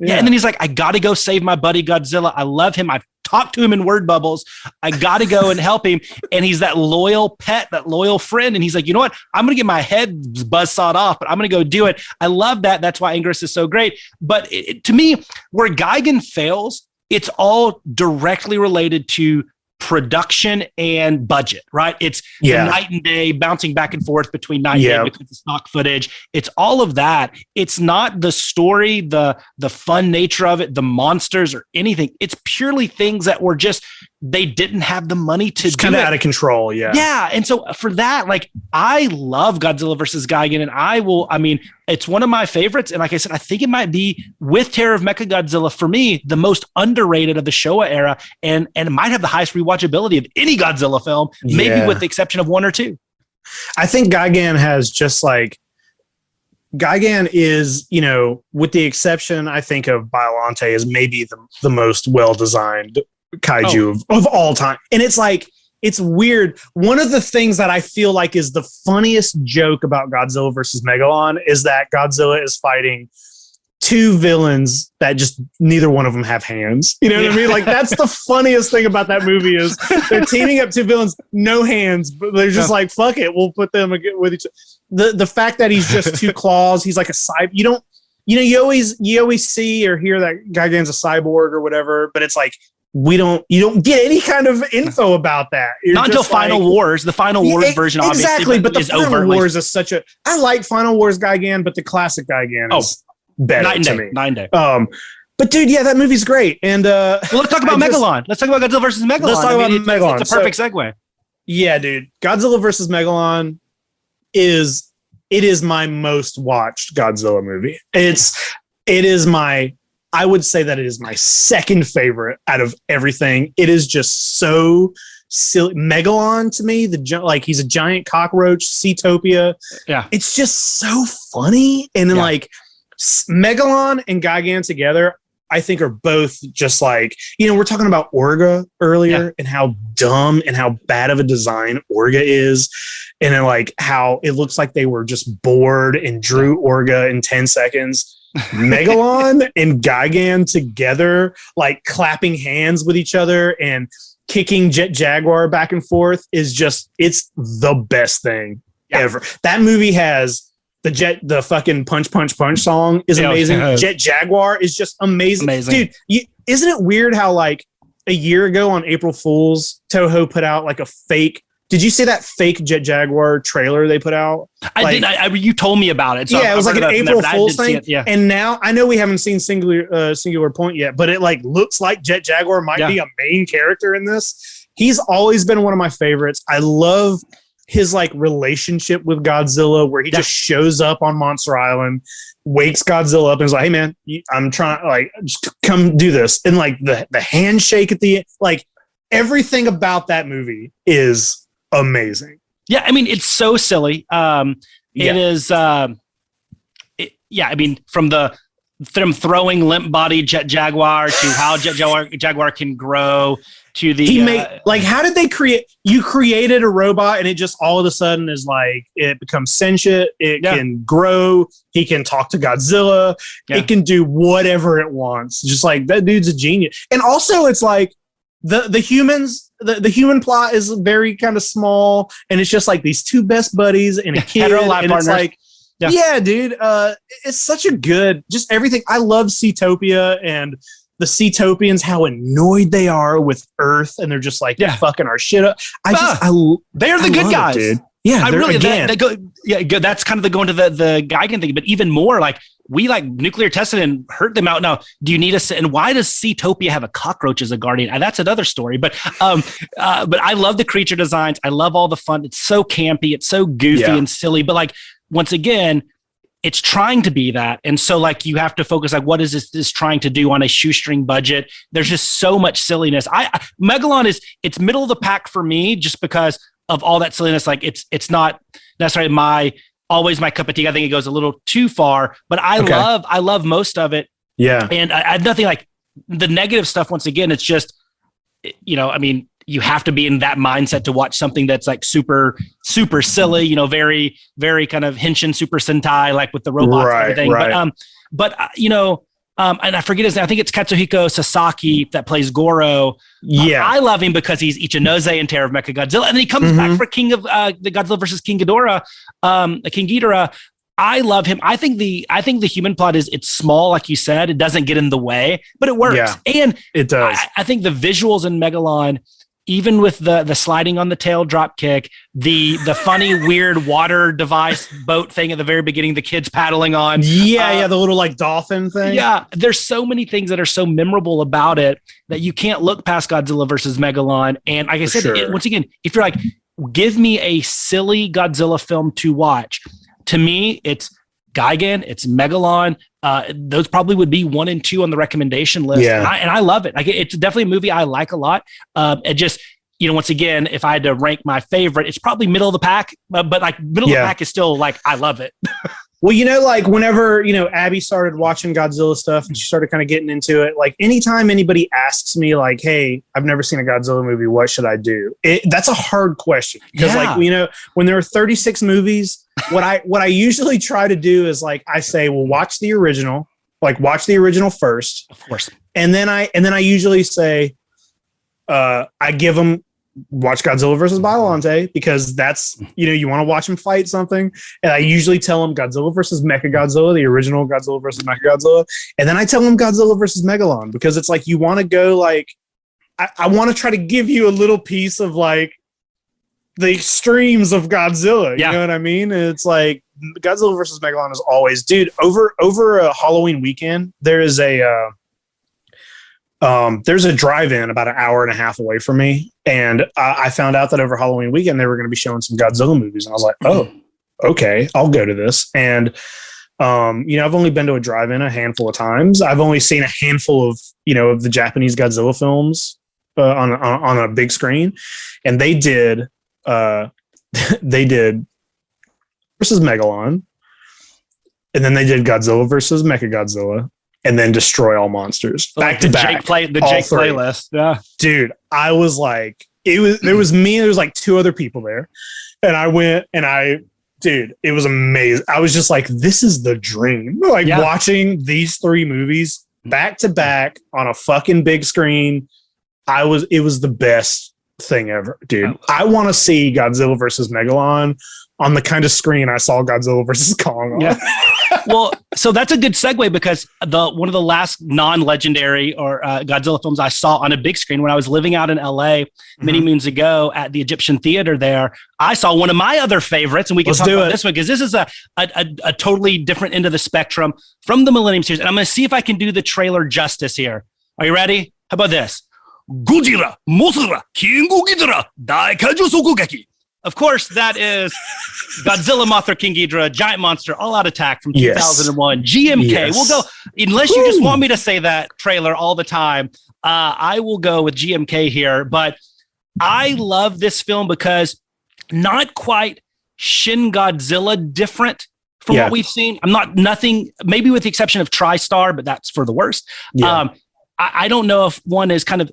and then he's like, I got to go save my buddy Godzilla. I love him. I've talked to him in word bubbles. I got to go and help him. And he's that loyal pet, that loyal friend. And he's like, you know what? I'm going to get my head buzzsawed off, but I'm going to go do it. I love that. That's why Anguirus is so great. But to me, where Gigan fails, it's all directly related to production and budget, right? It's the night and day, bouncing back and forth between night and day, between the stock footage. It's all of that. It's not the story, the fun nature of it, the monsters or anything. It's purely things that were just, they didn't have the money to do kind of out of control. Yeah. Yeah. And so for that, like, I love Godzilla versus Gigan, and it's one of my favorites. And like I said, I think it might be, with Terror of Mechagodzilla, for me, the most underrated of the Showa era, and it might have the highest rewatchability of any Godzilla film, maybe with the exception of one or two. I think Gigan has just like, Gigan is, with the exception, I think, of Biollante, is maybe the most well-designed kaiju of all time. And it's like, it's weird. One of the things that I feel like is the funniest joke about Godzilla versus Megalon is that Godzilla is fighting two villains that just neither one of them have hands. You know what I mean? Like, that's the funniest thing about that movie is they're teaming up two villains, no hands, but they're just like, fuck it, we'll put them with each other. The fact that he's just two claws, he's like a side. You always see or hear that Gigan's a cyborg or whatever, but it's like, you don't get any kind of info about that. Not until Final Wars. The Final Wars version, obviously, exactly. But the Final Wars is such a. I like Final Wars Gigan, but the classic Gigan is better to me. 9 day. But dude, that movie's great. And let's talk about Megalon. Let's talk about Godzilla versus Megalon. Let's talk about Megalon. It's a perfect segue. Yeah, dude. Godzilla versus Megalon is my most watched Godzilla movie. I would say that it is my second favorite out of everything. It is just so silly. Megalon, to me, he's a giant cockroach, Seatopia. Yeah. It's just so funny. And then Megalon and Gigan together, I think, are both just like, we're talking about Orga earlier and how dumb and how bad of a design Orga is. And then how it looks like they were just bored and drew Orga in 10 seconds. Megalon and Gigan together, clapping hands with each other and kicking Jet Jaguar back and forth, is just, it's the best thing ever. That movie has the fucking punch song is amazing. Jet Jaguar is just amazing. Dude, isn't it weird how a year ago on April Fool's, Toho put out a fake. Did you see that fake Jet Jaguar trailer they put out? I didn't. You told me about it. So it was an April Fool's thing. And now I know we haven't seen Singular Point yet, but it looks like Jet Jaguar might be a main character in this. He's always been one of my favorites. I love his relationship with Godzilla, where he just shows up on Monster Island, wakes Godzilla up, and is like, "Hey man, I'm trying just come do this." And the handshake at the end, everything about that movie is amazing. Yeah, I mean, it's so silly. It is. From them throwing limp body Jet Jaguar to how Jaguar can grow to the how did they you created a robot and it just all of a sudden is like it becomes sentient, it can grow, he can talk to Godzilla, it can do whatever it wants. Just like that dude's a genius. And also it's like the humans, the human plot is very kind of small, and it's just like these two best buddies and a kid, and it's like dude, it's such a good, just everything. I love Seatopia and the Seatopians, how annoyed they are with Earth, and they're just like fucking our shit up. They're the good guys, dude. Yeah, I really they go. Yeah, that's kind of the going to the Gigan thing, but even more like we like nuclear tested and hurt them out. Now, do you need us? And why does Seatopia have a cockroach as a guardian? That's another story. But I love the creature designs. I love all the fun. It's so campy. It's so goofy and silly. But like once again, it's trying to be that. And so like you have to focus like what is this trying to do on a shoestring budget? There's just so much silliness. Megalon it's middle of the pack for me just because of all that silliness. Like it's not necessarily always my cup of tea. I think it goes a little too far, but I love most of it. Yeah. And I have nothing like the negative stuff. Once again, it's just, I mean, you have to be in that mindset to watch something that's like super, super silly, very, very kind of Henshin Super Sentai, like with the robots and everything. Right. But and I forget his name. I think it's Katsuhiko Sasaki that plays Goro. Yeah. I love him because he's Ichinose in Terror of Mechagodzilla. And then he comes back for King of the Godzilla versus King Ghidorah, King Ghidorah. I love him. I think the human plot it's small, like you said. It doesn't get in the way, but it works. Yeah, and it does. I think the visuals in Megalon, even with the sliding on the tail drop kick, the funny weird water device boat thing at the very beginning, the kids paddling on. The little like dolphin thing. Yeah, there's so many things that are so memorable about it that you can't look past Godzilla versus Megalon. And like I said, once again, if you're like, give me a silly Godzilla film to watch, to me, it's Gigan, it's Megalon. Those probably would be 1 and 2 on the recommendation list. Yeah. And I love it. Like it's definitely a movie I like a lot. It just, once again, if I had to rank my favorite, it's probably middle of the pack, but like middle of the pack is still like, I love it. Well, like whenever, Abby started watching Godzilla stuff and she started kind of getting into it, like anytime anybody asks me like, hey, I've never seen a Godzilla movie, what should I do? That's a hard question because when there are 36 movies, what I usually try to do is like, I say, well, watch the original first. Of course. And then I usually say, I give them, watch Godzilla versus Biollante because that's, you want to watch them fight something. And I usually tell them Godzilla versus Mechagodzilla, the original Godzilla versus Mechagodzilla. And then I tell them Godzilla versus Megalon because it's like, you want to go like, I want to try to give you a little piece of like the extremes of Godzilla. You know what I mean? It's like Godzilla versus Megalon is always, dude, over a Halloween weekend, there's a drive-in about an hour and a half away from me. And I found out that over Halloween weekend, they were going to be showing some Godzilla movies. And I was like, oh, okay, I'll go to this. And, I've only been to a drive-in a handful of times. I've only seen a handful of, of the Japanese Godzilla films on a big screen. And they did versus Megalon. And then they did Godzilla versus Mechagodzilla. And then Destroy All Monsters back to back. The Jake playlist. Yeah, dude, I was like, there was me and there was like 2 other people there, and I went and dude, it was amazing. I was just like, this is the dream. Like watching these 3 movies back to back on a fucking big screen. It was the best thing ever, dude. I want to see Godzilla versus Megalon on the kind of screen I saw Godzilla versus Kong on. Yeah. Well, so that's a good segue because one of the last non-legendary or Godzilla films I saw on a big screen when I was living out in LA many moons ago at the Egyptian Theater there, I saw one of my other favorites, and we can talk about this one because this is a totally different end of the spectrum from the Millennium series. And I'm going to see if I can do the trailer justice here. Are you ready? How about this? Gojira, Mothra, King Ghidorah, Dai Kaiju Sokugeki. Of course, that is Godzilla, Mothra, King Ghidorah, Giant Monster, All Out Attack from 2001. GMK. Yes. We'll go, unless you just want me to say that trailer all the time, I will go with GMK here. But I love this film because not quite Shin Godzilla different, from what we've seen. I'm not nothing, maybe with the exception of TriStar, but that's for the worst. I don't know if one is kind of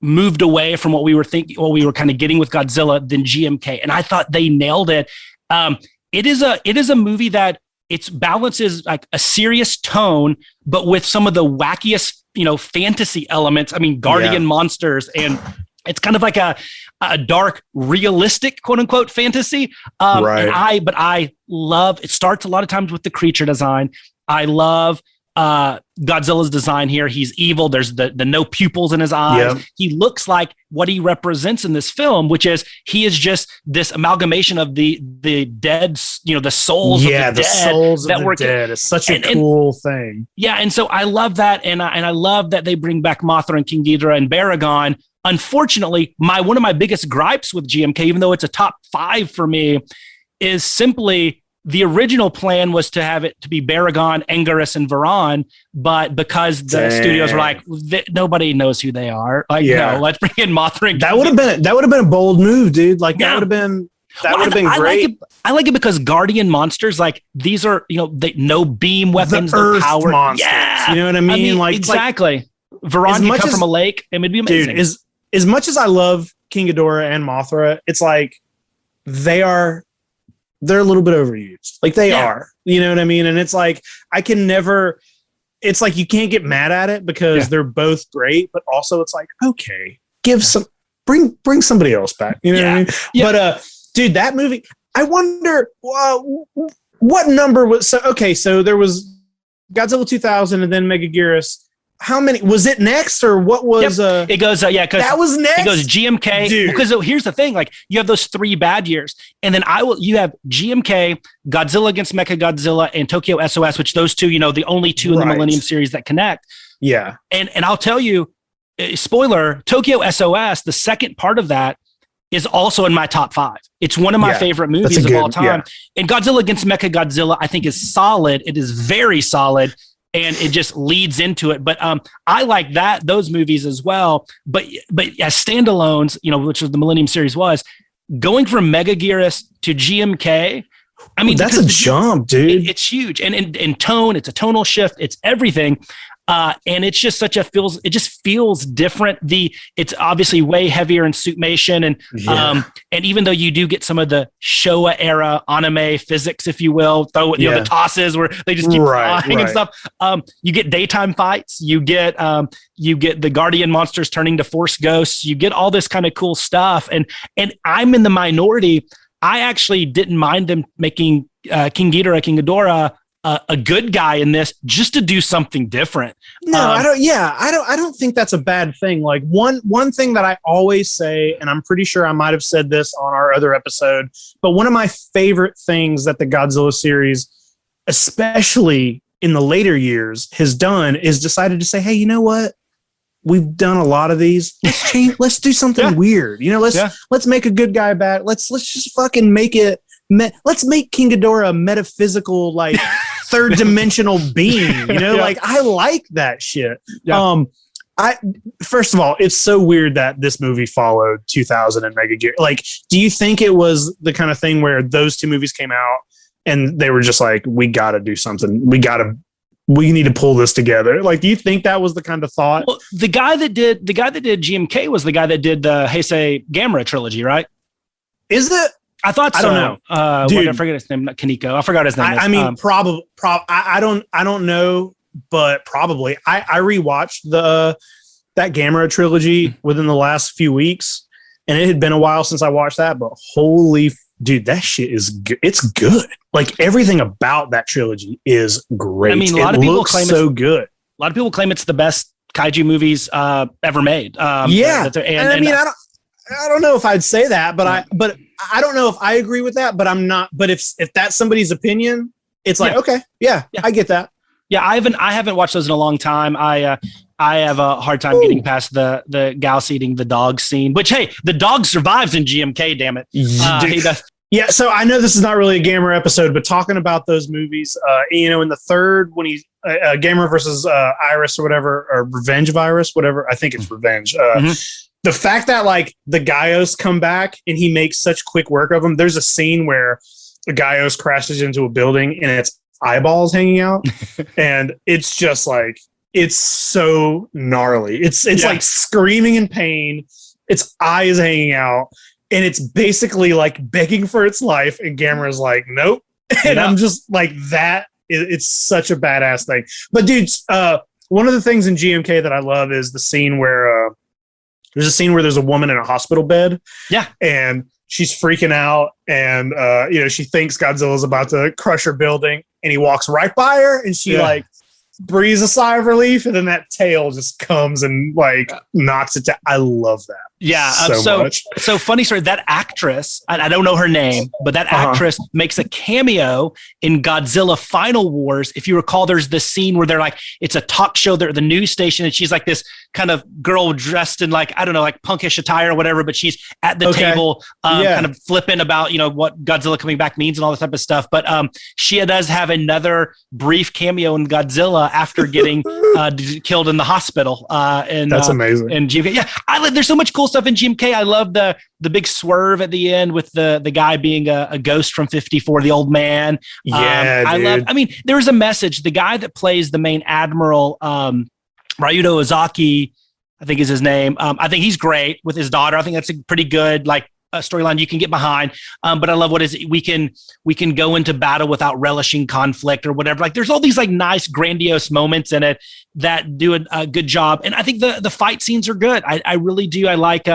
moved away from what we were kind of getting with Godzilla than GMK. And I thought they nailed it. It is a movie that it balances like a serious tone, but with some of the wackiest, fantasy elements. I mean, guardian monsters, and it's kind of like a dark, realistic, quote unquote, fantasy. Right. But I love, it starts a lot of times with the creature design. I love Godzilla's design here. He's evil. There's the no pupils in his eyes. Yep. He looks like what he represents in this film, which is he is just this amalgamation of the dead, the souls of the dead. Souls of the dead. It's such a cool thing. Yeah, and so I love that, and I love that they bring back Mothra and King Ghidorah and Baragon. Unfortunately, one of my biggest gripes with GMK, even though it's a top 5 for me, is simply the original plan was to have it to be Baragon, Anguirus, and Varan, but because the studios were like, nobody knows who they are. Like, no, let's bring in Mothra. And that would have been a bold move, dude. Like that would have been great. I like it because guardian monsters, like these are, no beam weapons, no power monsters. Yeah. You know what I mean? Exactly. Varan can come from a lake, and it'd be amazing. Dude, as much as I love King Ghidorah and Mothra, it's like they're a little bit overused. Like they are, you know what I mean? And it's like, it's like, you can't get mad at it because they're both great, but also it's like, okay, bring somebody else back. You know what I mean? Yeah. But, dude, that movie, I wonder what number was, so there was Godzilla 2000 and then Megaguirus. How many was it next, or what was it goes because that was next. It goes GMK, dude. Because here's the thing, like you have those 3 bad years, and then you have GMK, Godzilla against Mechagodzilla, and Tokyo SOS, which those 2, the only 2 in the Millennium series that connect. Yeah, and I'll tell you, spoiler, Tokyo SOS, the second part of that is also in my top 5. It's one of my favorite movies of all time. Yeah. And Godzilla against Mechagodzilla, I think, is solid. It is very solid. And it just leads into it. But I like those movies as well. But as standalones, which the Millennium series was, going from Megaguirus to GMK, I mean, that's a jump, dude. It's huge. And in tone, it's a tonal shift. It's everything. And it's just it just feels different. It's obviously way heavier in suitmation. And even though you do get some of the Showa era anime physics, if you will, the tosses where they just keep flying and stuff. You get daytime fights, you get the guardian monsters turning to force ghosts, you get all this kind of cool stuff. And I'm in the minority. I actually didn't mind them making King Ghidorah, a good guy in this, just to do something different. No, I don't think that's a bad thing. Like one thing that I always say, and I'm pretty sure I might have said this on our other episode, but one of my favorite things that the Godzilla series, especially in the later years, has done is decided to say, hey, you know what? We've done a lot of these. Let's change. Let's do something weird. Let's make a good guy bad. Let's just fucking make it. Let's make King Ghidorah a metaphysical, like third dimensional being. Like I like that shit. Yeah. First of all, it's so weird that this movie followed 2000 and Megaguirus. Like, do you think it was the kind of thing where those 2 movies came out and they were just like, we got to do something. We need to pull this together. Like, do you think that was the kind of thought? Well, the guy that did GMK was the guy that did the Heisei Gamera trilogy, right? Is it? I thought so. I don't know. Dude, I forget his name. Not Kaneko. I forgot his name. I mean, probably. I don't know, but probably. I rewatched that Gamera trilogy within the last few weeks, and it had been a while since I watched that. But holy, dude, that shit is good. It's good. Like everything about that trilogy is great. I mean, a lot of people claim so good. A lot of people claim it's the best kaiju movies ever made. I mean, I don't know if I'd say that, but I don't know if I agree with that, but I'm not. But if that's somebody's opinion, it's like, okay, I get that. Yeah, I haven't watched those in a long time. I have a hard time getting past the Gauss eating the dog scene, which, hey, the dog survives in GMK, damn it. Yeah, so I know this is not really a Gamer episode, but talking about those movies, in the third, when he's Gamer versus Iris or whatever, or Revenge of Iris, whatever, I think it's Revenge. The fact that like the Gaios come back and he makes such quick work of them. There's a scene where Gaius crashes into a building and its eyeballs hanging out, and it's just like it's so gnarly. It's like screaming in pain. Its eyes hanging out, and it's basically like begging for its life. And Gamera's like, nope. And I'm just like that. It's such a badass thing. But dude, one of the things in GMK that I love is the scene where there's a woman in a hospital bed. Yeah. And she's freaking out, and she thinks Godzilla's about to crush her building, and he walks right by her, and she like breathes a sigh of relief, and then that tail just comes and like knocks it down. I love that. Yeah. So funny story. That actress, I don't know her name, but that actress makes a cameo in Godzilla Final Wars. If you recall, there's this scene where they're like, it's a talk show. They're at the news station, and she's like this kind of girl dressed in like, I don't know, like punkish attire or whatever, but she's at the table, kind of flipping about, what Godzilla coming back means and all this type of stuff. But she does have another brief cameo in Godzilla after getting killed in the hospital. And that's amazing. And GMK, there's so much cool stuff in GMK. I love the big swerve at the end with the guy being a ghost from 54, the old man. There was a message. The guy that plays the main admiral, Ryuto Ozaki, I think is his name. I think he's great with his daughter. I think that's a pretty good storyline you can get behind. But I love we can go into battle without relishing conflict or whatever. Like there's all these like nice grandiose moments in it that do a good job. And I think the fight scenes are good. I really do. I like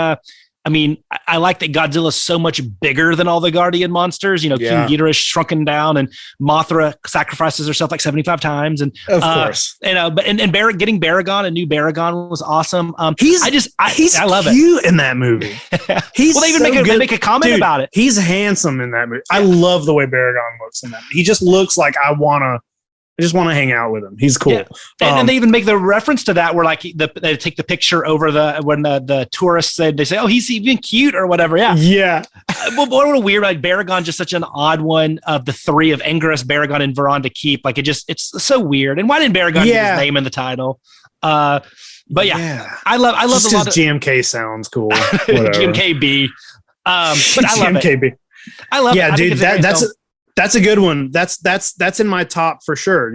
I like that Godzilla's so much bigger than all the Guardian monsters. King Ghidorah is shrunken down, and Mothra sacrifices herself like 75 times. And of course, but getting Baragon, a new Baragon was awesome. He's I love cute in that movie. They even make a comment about it. He's handsome in that movie. I love the way Baragon looks in that. He just looks like I just want to hang out with him. He's cool. Yeah. And they even make the reference to that where like they take the picture over when the tourists said, they say, oh, he's even cute or whatever. Yeah. Yeah. Well, what a weird, like Baragon, just such an odd one of the three of Anguirus, Baragon, and Varan to keep. Like it's so weird. And why didn't Baragon get his name in the title? But I love just a lot of GMK sounds cool. GMKB. But I love it. I love it. Yeah, dude, that's a good one. That's in my top for sure.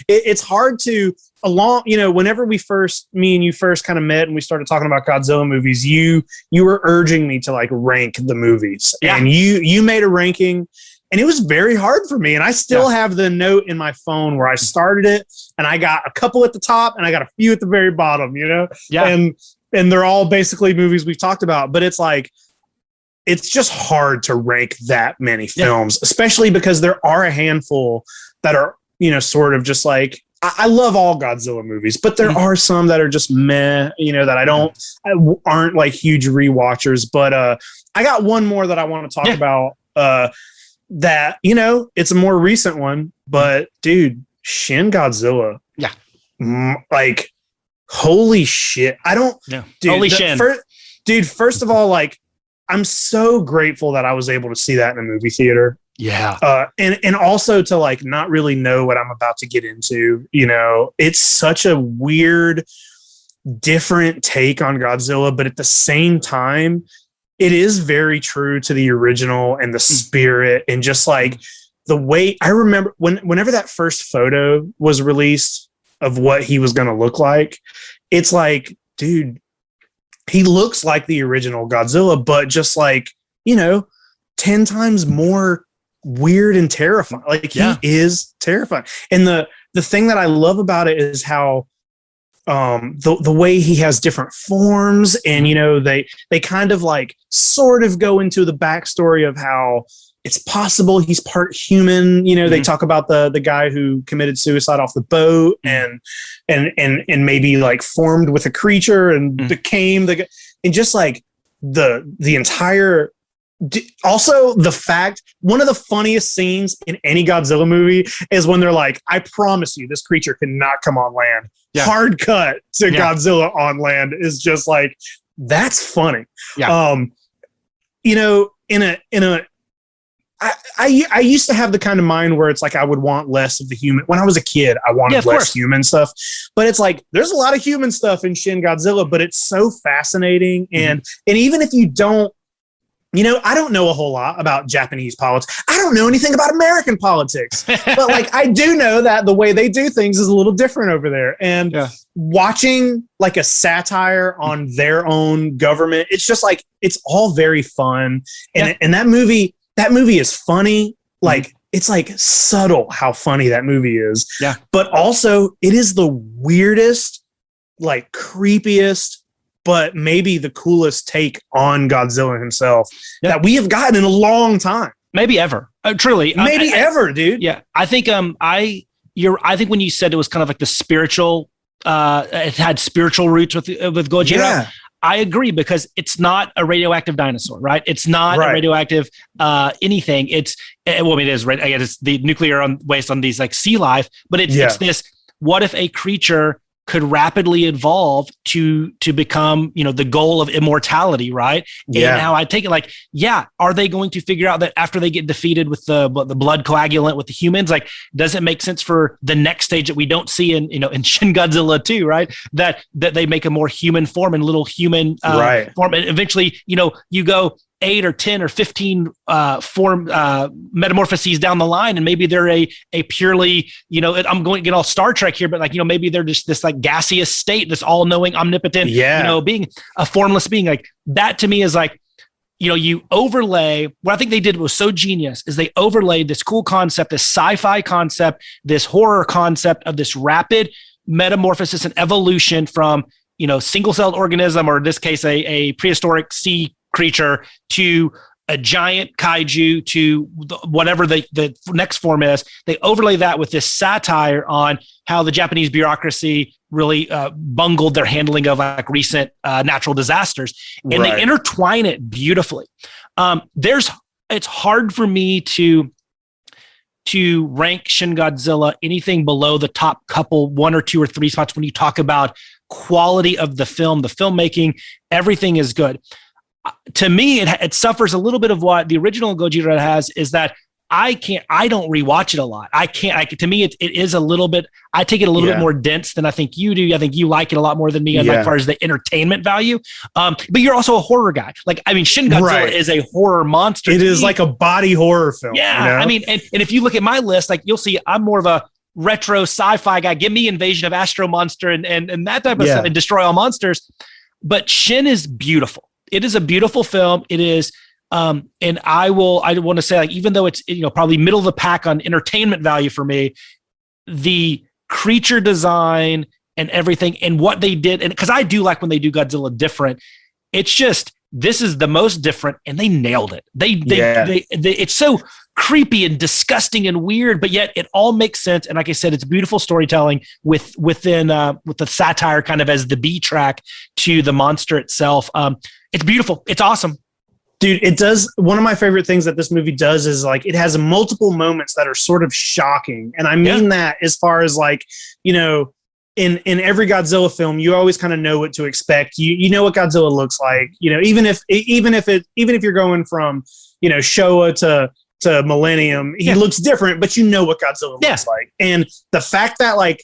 It's hard to whenever me and you first kind of met and we started talking about Godzilla movies, you were urging me to like rank the movies, and you made a ranking, and it was very hard for me. And I still have the note in my phone where I started it, and I got a couple at the top and I got a few at the very bottom, and they're all basically movies we've talked about, but it's like, it's just hard to rank that many films, especially because there are a handful that are, sort of just like, I love all Godzilla movies, but there are some that are just meh, that aren't like huge rewatchers. But I got one more that I want to talk about that, it's a more recent one, but dude, Shin Godzilla. Yeah. Like, holy shit. Shin. First of all, like, I'm so grateful that I was able to see that in a movie theater. Yeah. And also to like not really know what I'm about to get into. It's such a weird, different take on Godzilla, but at the same time, it is very true to the original and the spirit, and just like the way I remember whenever that first photo was released of what he was going to look like, it's like, dude, he looks like the original Godzilla, but just like, 10 times more weird and terrifying. Like he is terrifying. And the thing that I love about it is how the way he has different forms, and they kind of like sort of go into the backstory of how it's possible he's part human. They talk about the guy who committed suicide off the boat and maybe like formed with a creature and became and just like the entire. Also, the fact, one of the funniest scenes in any Godzilla movie is when they're like, I promise you, this creature cannot come on land. Yeah. Hard cut to Godzilla on land is just like, that's funny. Yeah. I used to have the kind of mind where it's like I would want less of the human. When I was a kid, I wanted less human stuff. But it's like there's a lot of human stuff in Shin Godzilla, but it's so fascinating. And even if you don't I don't know a whole lot about Japanese politics. I don't know anything about American politics, but like I do know that the way they do things is a little different over there. And watching like a satire on their own government, it's just like it's all very fun. And that movie is funny. Like it's like subtle how funny that movie is. Yeah. But also it is the weirdest, like creepiest, but maybe the coolest take on Godzilla himself that we have gotten in a long time. Maybe ever. Truly. Maybe ever, dude. Yeah. I think I think when you said it was kind of like the spiritual, it had spiritual roots with Gojira. Yeah. I agree, because it's not a radioactive dinosaur, right? It's not a radioactive anything. It is, right? I guess it's the nuclear waste on these like sea life, but it's this, what if a creature could rapidly evolve to become, the goal of immortality, right? Yeah. And how I take it, like, are they going to figure out that after they get defeated with the blood coagulant with the humans, like, does it make sense for the next stage that we don't see in Shin Godzilla 2, right? That they make a more human form and little human form, and eventually, you go 8 or 10 or 15 form metamorphoses down the line, and maybe they're a purely, I'm going to get all Star Trek here, but like, maybe they're just this like gaseous state, this all-knowing, omnipotent, being a formless being. Like that to me is like, you overlay, what I think they did was so genius is they overlaid this cool concept, this sci-fi concept, this horror concept of this rapid metamorphosis and evolution from, single-celled organism, or in this case, a prehistoric sea creature, to a giant kaiju, to whatever the next form is. They overlay that with this satire on how the Japanese bureaucracy really bungled their handling of like recent natural disasters, and they intertwine it beautifully. It's hard for me to rank Shin Godzilla anything below the top couple, 1 or 2 or 3 spots when you talk about quality of the film, the filmmaking. Everything is good. To me, it suffers a little bit of what the original Gojira has, is that I don't rewatch it a lot. To me, it is a little bit, I take it a little bit more dense than I think you do. I think you like it a lot more than me as far as the entertainment value. But you're also a horror guy. Like, I mean, Shin Godzilla is a horror monster. It is like a body horror film. Yeah. I mean, and if you look at my list, like you'll see I'm more of a retro sci-fi guy. Give me Invasion of Astro Monster and that type of stuff, and Destroy All Monsters. But Shin is beautiful. It is a beautiful film. It is, and I want to say, like, even though it's probably middle of the pack on entertainment value for me, the creature design and everything and what they did, and because I do like when they do Godzilla different, it's just, this is the most different, and they nailed it. They it's so creepy and disgusting and weird, but yet it all makes sense. And like I said, it's beautiful storytelling with the satire kind of as the B track to the monster itself. It's beautiful. It's awesome. Dude, it does. One of my favorite things that this movie does is like, it has multiple moments that are sort of shocking. And I mean that as far as like, in every Godzilla film, you always kind of know what to expect. You know what Godzilla looks like, even if you're going from, Showa to Millennium, he looks different, but you know what Godzilla looks like. And the fact that, like,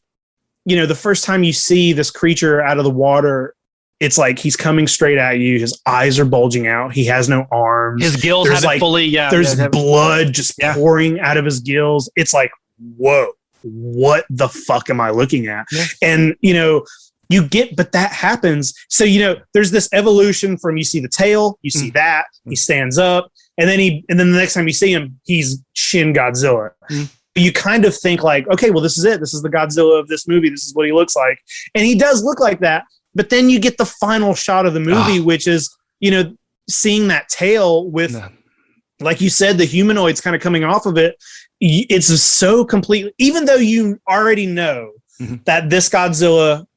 the first time you see this creature out of the water, it's like he's coming straight at you. His eyes are bulging out. He has no arms. His gills haven't fully. There's blood just pouring out of his gills. It's like, whoa, what the fuck am I looking at? Yeah. And but that happens. So there's this evolution from, you see the tail, you see that he stands up, and then the next time you see him, he's Shin Godzilla. You kind of think like, okay, well, this is it. This is the Godzilla of this movie. This is what he looks like, and he does look like that. But then you get the final shot of the movie, which is, seeing that tail with, like you said, the humanoids kind of coming off of it. It's so completely, even though you already know that this Godzilla,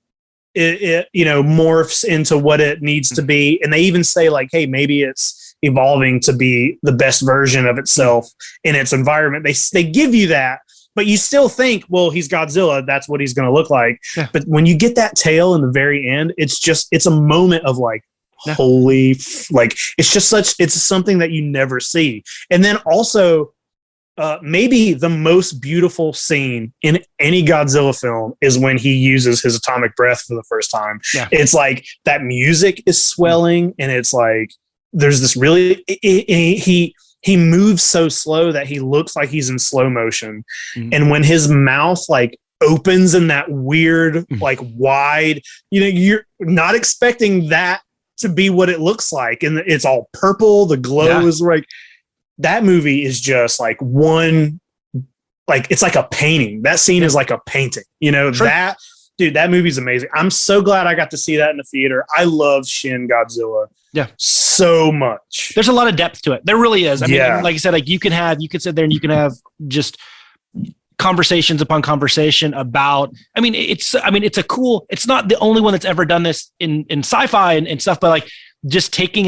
it morphs into what it needs to be. And they even say like, hey, maybe it's evolving to be the best version of itself in its environment. They give you that. But you still think, well, he's Godzilla. That's what he's going to look like. Yeah. But when you get that tail in the very end, it's a moment of like, holy, like, it's something that you never see. And then also, maybe the most beautiful scene in any Godzilla film is when he uses his atomic breath for the first time. Yeah. It's like that music is swelling, and it's like, there's this really he moves so slow that he looks like he's in slow motion. And when his mouth like opens in that weird, like wide, you're not expecting that to be what it looks like. And it's all purple. The glow is like, that movie is just like one, like, it's like a painting. That scene is like a painting, that dude, that movie's amazing. I'm so glad I got to see that in the theater. I love Shin Godzilla. Yeah. So much. There's a lot of depth to it. There really is. I mean, like I said, like you could sit there and you can have just conversations upon conversation about, it's not the only one that's ever done this in sci-fi and stuff, but like just taking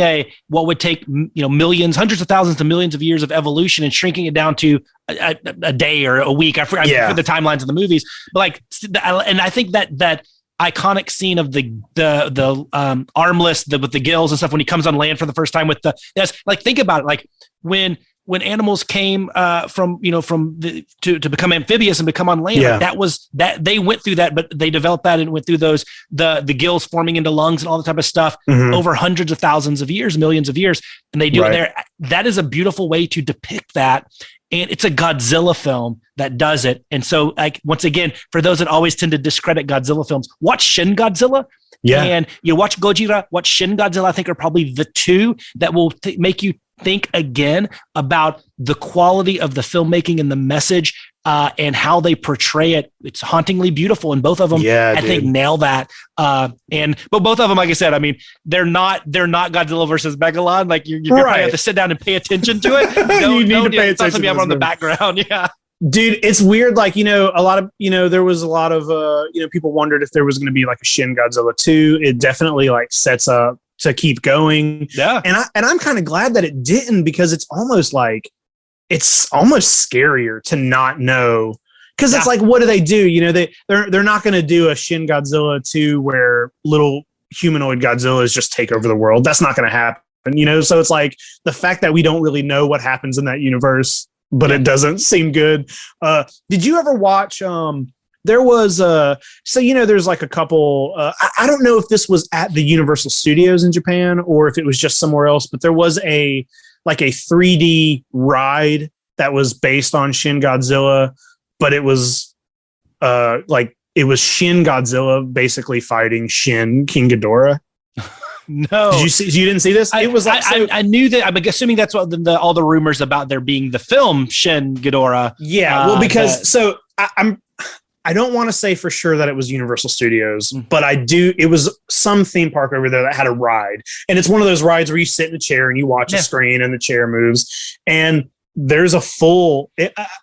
what would take, millions, hundreds of thousands to millions of years of evolution and shrinking it down to a day or a week. I forget the timelines of the movies, but like, and I think that iconic scene of the armless with the gills and stuff when he comes on land for the first time think about it, like when animals came to become amphibious and become on land, that they went through that, but they developed that and went through those the gills forming into lungs and all the type of stuff over hundreds of thousands of years, millions of years, and they do it there. That is a beautiful way to depict that. And it's a Godzilla film that does it. And so, like, once again, for those that always tend to discredit Godzilla films, watch Shin Godzilla. Yeah. And you watch Gojira, watch Shin Godzilla, I think are probably the two that will make you think again about the quality of the filmmaking and the message and how they portray it. It's hauntingly beautiful. And both of them, I think, nail that. But both of them, like I said, they're not Godzilla versus Megalon. Like you're going to have to sit down and pay attention to it. You need to pay attention. Something on the background. Yeah. Dude, it's weird. Like, a lot of, there was a lot of, people wondered if there was going to be like a Shin Godzilla 2. It definitely like sets up to keep going. Yeah. And I'm kind of glad that it didn't, because it's almost scarier to not know. Cause it's like, what do they do? They're not going to do a Shin Godzilla 2 where little humanoid Godzillas just take over the world. That's not going to happen. So it's like the fact that we don't really know what happens in that universe, but it doesn't seem good. Did you ever watch, there was there's like a couple, I don't know if this was at the Universal Studios in Japan or if it was just somewhere else, but there was a 3D ride that was based on Shin Godzilla, but it was it was Shin Godzilla basically fighting Shin King Ghidorah. No, you didn't see this? It was like, I knew that. I'm assuming that's what all the rumors about there being the film Shin Ghidorah. Yeah, well, because I don't want to say for sure that it was Universal Studios, but I do. It was some theme park over there that had a ride, and it's one of those rides where you sit in a chair and you watch a screen and the chair moves, and there's a full.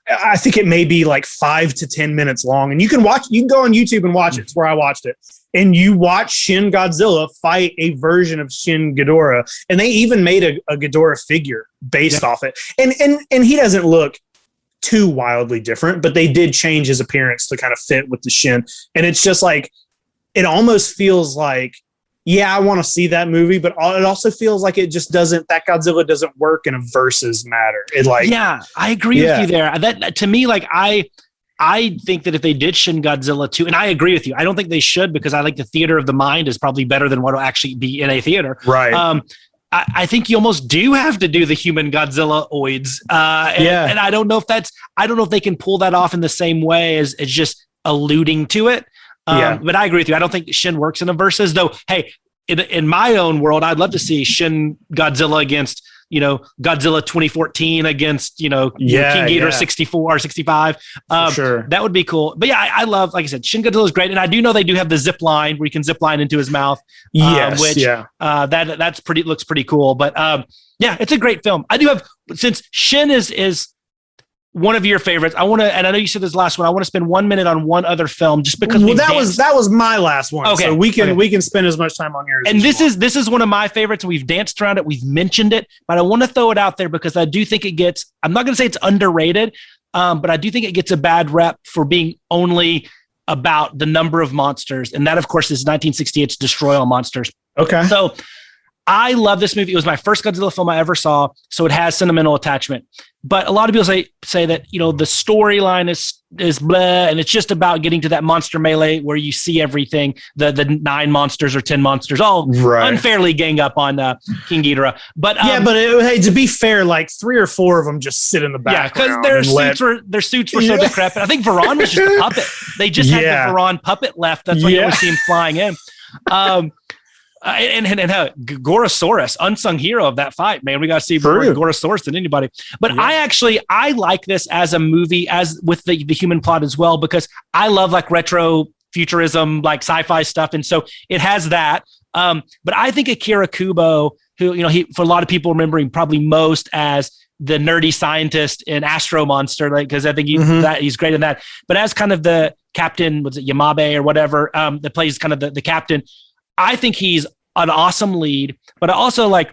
I think it may be like 5 to 10 minutes long, and you can go on YouTube and watch it. It's where I watched it. And you watch Shin Godzilla fight a version of Shin Ghidorah, and they even made a Ghidorah figure based off it. And he doesn't look too wildly different, but they did change his appearance to kind of fit with the Shin. And it's just like, it almost feels like, I want to see that movie, but it also feels like it just doesn't, that Godzilla doesn't work in a versus matter. I agree with you there. That to me, like I think that if they did Shin Godzilla 2, and I agree with you, I don't think they should, because I like the theater of the mind is probably better than what will actually be in a theater. Right. I think you almost do have to do the human Godzilla-oids. And I don't know if they can pull that off in the same way as just alluding to it. But I agree with you. I don't think Shin works in a versus, though. Hey, in my own world, I'd love to see Shin Godzilla against, Godzilla 2014 against, King Ghidorah 64 or 65. Sure. That would be cool. But I love, like I said, Shin Godzilla is great. And I do know they do have the zip line where you can zip line into his mouth. That's looks pretty cool. But it's a great film. I do have, since Shin is one of your favorites, I want to, and I know you said this last one, I want to spend 1 minute on one other film just because that was my last one. Okay. So we can spend as much time on yours. And this is one of my favorites. We've danced around it. We've mentioned it, but I want to throw it out there because I do think I'm not going to say it's underrated, but I do think it gets a bad rep for being only about the number of monsters. And that, of course, is 1968's Destroy All Monsters. Okay. So I love this movie. It was my first Godzilla film I ever saw, so it has sentimental attachment. But a lot of people say that, the storyline is blah, and it's just about getting to that monster melee where you see everything, the 9 monsters or 10 monsters all unfairly gang up on King Ghidorah. But hey, to be fair, like 3 or 4 of them just sit in the background. Yeah, because their suits were so decrepit. I think Varan was just a puppet. They just had the Varan puppet left. That's why you always see him flying in. And Gorosaurus, unsung hero of that fight, man. We got to see more Gorosaurus than anybody. But I like this as a movie, as with the human plot as well, because I love like retro futurism, like sci-fi stuff, and so it has that. But I think Akira Kubo, who he for a lot of people remembering probably most as the nerdy scientist in Astro Monster, like because I think he's great in that. But as kind of the captain, was it Yamabe or whatever, that plays kind of the captain. I think he's an awesome lead, but I also I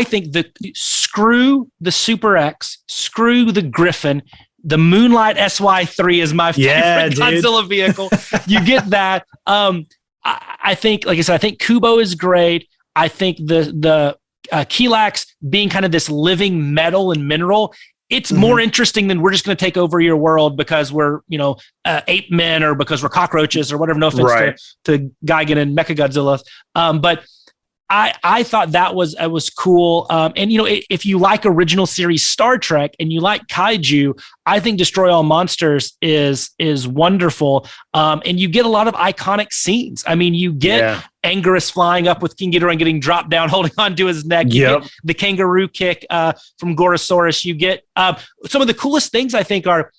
think screw the Super X, screw the Griffin, the Moonlight SY3 is my favorite Godzilla vehicle. You get that. I think, like I said, I think Kubo is great. I think the Kilax being kind of this living metal and mineral, it's more interesting than we're just going to take over your world because we're, ape men or because we're cockroaches or whatever. No offense to Gigan and Mechagodzilla. But I thought that was cool. And, if you like original series Star Trek and you like Kaiju, I think Destroy All Monsters is wonderful. And you get a lot of iconic scenes. I mean, you get Anguirus flying up with King Ghidorah and getting dropped down, holding onto his neck. You get the kangaroo kick from Gorosaurus. You get some of the coolest things, I think, are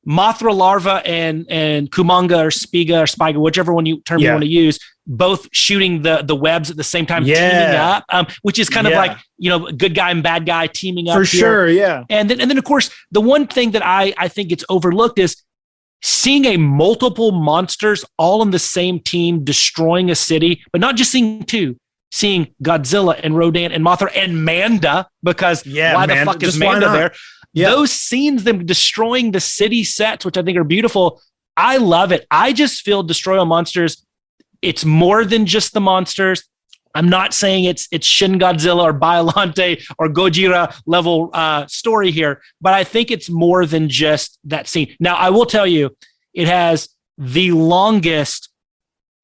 Mothra larva and Kumanga or Spiga, whichever term you want to use, both shooting the webs at the same time, teaming up, which is kind of like, good guy and bad guy teaming up. For sure, yeah. And then, of course, the one thing that I think it's overlooked is seeing a multiple monsters all in the same team destroying a city, but not just seeing 2. Seeing Godzilla and Rodan and Mothra and Manda, because why the fuck is Manda there? Yeah. Those scenes, them destroying the city sets, which I think are beautiful. I love it. I just feel Destroy All Monsters. It's more than just the monsters. I'm not saying it's Shin Godzilla or Biollante or Gojira level story here, but I think it's more than just that scene. Now, I will tell you, it has the longest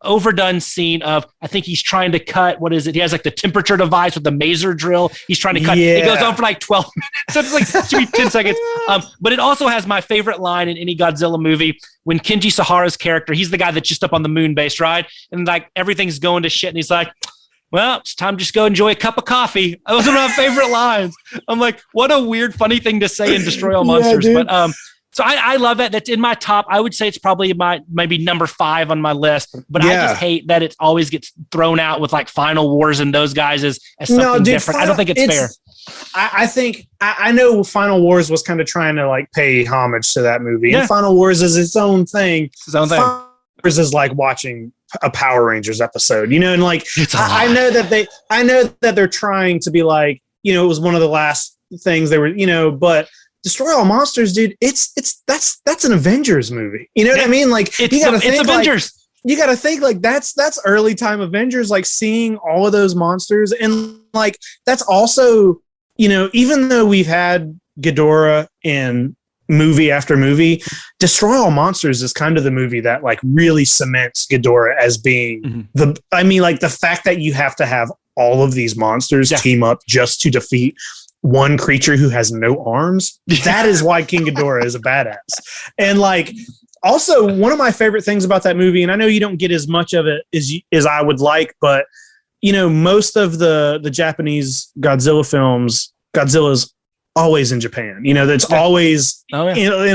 overdone scene of, I think he's trying to cut, what is it? He has like the temperature device with the maser drill. He's trying to cut. It goes on for like 12 minutes. So it's like 10 seconds. But it also has my favorite line in any Godzilla movie when Kenji Sahara's character, he's the guy that's just up on the moon base, right? And like everything's going to shit. And he's like, well, it's time to just go enjoy a cup of coffee. That was one of my favorite lines. I'm like, what a weird, funny thing to say in Destroy All Monsters. But so I love that. That's in my top. I would say it's probably maybe number 5 on my list. But I just hate that it always gets thrown out with like Final Wars and those guys as something different. I don't think it's fair. I think I know Final Wars was kind of trying to like pay homage to that movie. Yeah. And Final Wars is its own thing. Final Wars is like watching a Power Rangers episode, and like I know that they're trying to be like, it was one of the last things they were, but Destroy All Monsters, dude, that's an Avengers movie. You know what I mean? Like you gotta think Avengers. You gotta think like that's early time Avengers, like seeing all of those monsters. And like that's also, even though we've had Ghidorah in movie after movie, Destroy All Monsters is kind of the movie that like really cements Ghidorah as being the fact that you have to have all of these monsters team up just to defeat one creature who has no arms. That is why King Ghidorah is a badass. And like, also one of my favorite things about that movie, and I know you don't get as much of it as I would like, but most of the Japanese Godzilla films, Godzilla's always in Japan. That's always in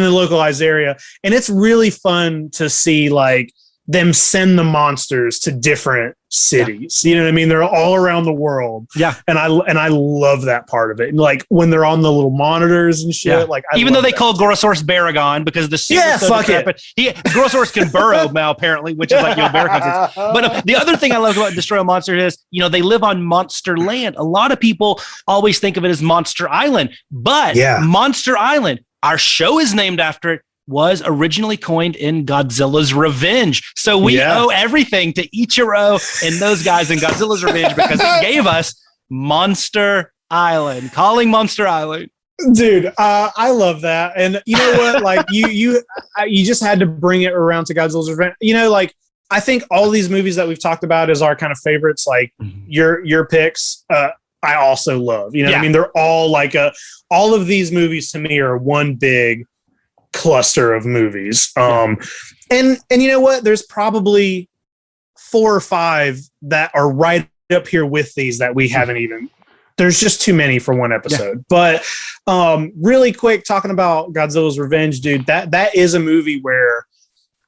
a localized area. And it's really fun to see like them send the monsters to different cities. You know what I mean? They're all around the world. Yeah. And I love that part of it. And like when they're on the little monitors and shit, like even though they call Gorosaurus Baragon because the suit is so decrepit. Gorosaurus can burrow now apparently, which is like Baragon. But the other thing I love about Destroy All Monsters is, they live on Monster Land. A lot of people always think of it as Monster Island, but Monster Island, our show is named after it. was originally coined in Godzilla's Revenge. So we owe everything to Ichiro and those guys in Godzilla's Revenge because it gave us Monster Island, calling Monster Island. Dude, I love that. And you know what? Like you just had to bring it around to Godzilla's Revenge. You know, like I think all these movies that we've talked about as our kind of favorites, like your picks, I also love. You know, I mean, they're all like all of these movies to me are one big cluster of movies. And you know what? There's probably 4 or 5 that are right up here with these that we haven't even. There's just too many for one episode. But really quick, talking about Godzilla's Revenge, dude, that is a movie where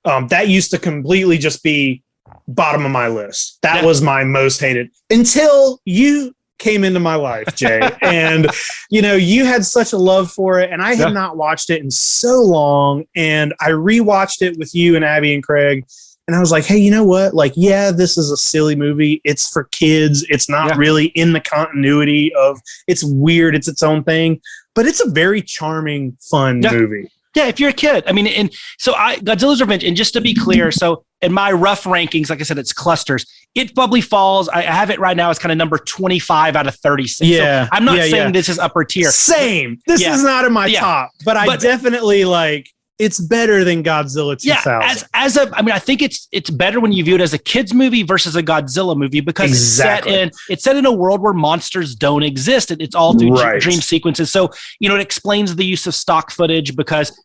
that used to completely just be bottom of my list. That was my most hated until you came into my life, Jay. And, you know, you had such a love for it. And I had not watched it in so long. And I rewatched it with you and Abby and Craig. And I was like, hey, you know what? Like, this is a silly movie. It's for kids. It's not really in the continuity of, it's weird. It's its own thing, but it's a very charming, fun movie. Yeah, if you're a kid. I mean, and so Godzilla's Revenge, and just to be clear, so in my rough rankings, like I said, it's clusters. It probably falls, I have it right now as kind of number 25 out of 36. Yeah. So I'm not saying this is upper tier. Same. This is not in my top, but I definitely like, it's better than Godzilla 2000. Yeah, I think it's better when you view it as a kids movie versus a Godzilla movie because it's set in a world where monsters don't exist. It's all through dream sequences. So, you know, it explains the use of stock footage because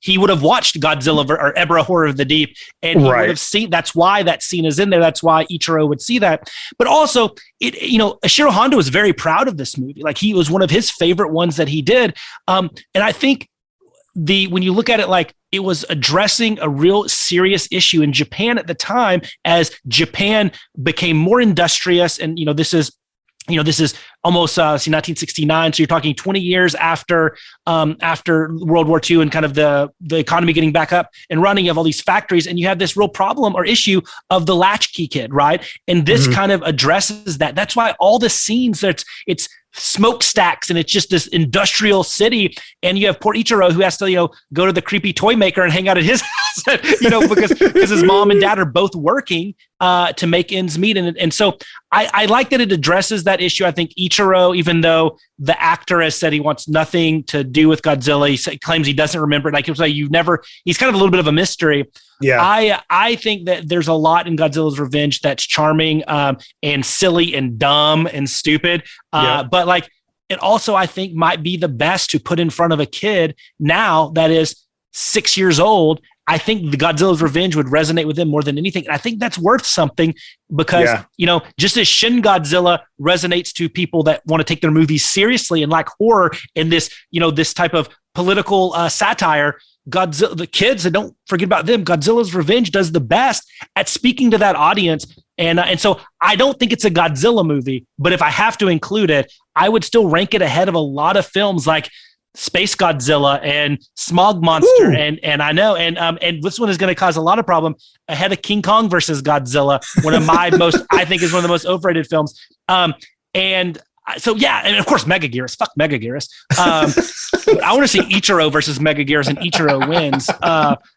he would have watched Godzilla or Ebra Horror of the Deep and he would have seen, that's why that scene is in there. That's why Ichiro would see that. But also, Ishiro Honda was very proud of this movie. Like he was one of his favorite ones that he did. And I think when you look at it, like it was addressing a real serious issue in Japan at the time as Japan became more industrious. And, this is almost 1969. So you're talking 20 years after World War II and kind of the economy getting back up and running of all these factories. And you have this real problem or issue of the latchkey kid, right? And this kind of addresses that. That's why all the scenes it's smokestacks and it's just this industrial city. And you have poor Ichiro who has to, go to the creepy toy maker and hang out at his house, because his mom and dad are both working to make ends meet. And so I like that it addresses that issue. I think Ichiro, even though the actor has said he wants nothing to do with Godzilla, he claims he doesn't remember it. Like he's kind of a little bit of a mystery. Yeah. I think that there's a lot in Godzilla's Revenge that's charming and silly and dumb and stupid. But like it also, I think, might be the best to put in front of a kid now that is 6 years old. I think the Godzilla's Revenge would resonate with them more than anything. And I think that's worth something because, just as Shin Godzilla resonates to people that want to take their movies seriously and like horror and this, this type of political satire, Godzilla, the kids, and don't forget about them, Godzilla's Revenge does the best at speaking to that audience. And so I don't think it's a Godzilla movie, but if I have to include it, I would still rank it ahead of a lot of films like Space Godzilla and Smog Monster. And I know, and this one is going to cause a lot of problem ahead of King Kong versus Godzilla, one of my I think is one of the most overrated films. And of course, Megaguirus. Fuck Megaguirus. I want to see Ichiro versus Megaguirus, and Ichiro wins.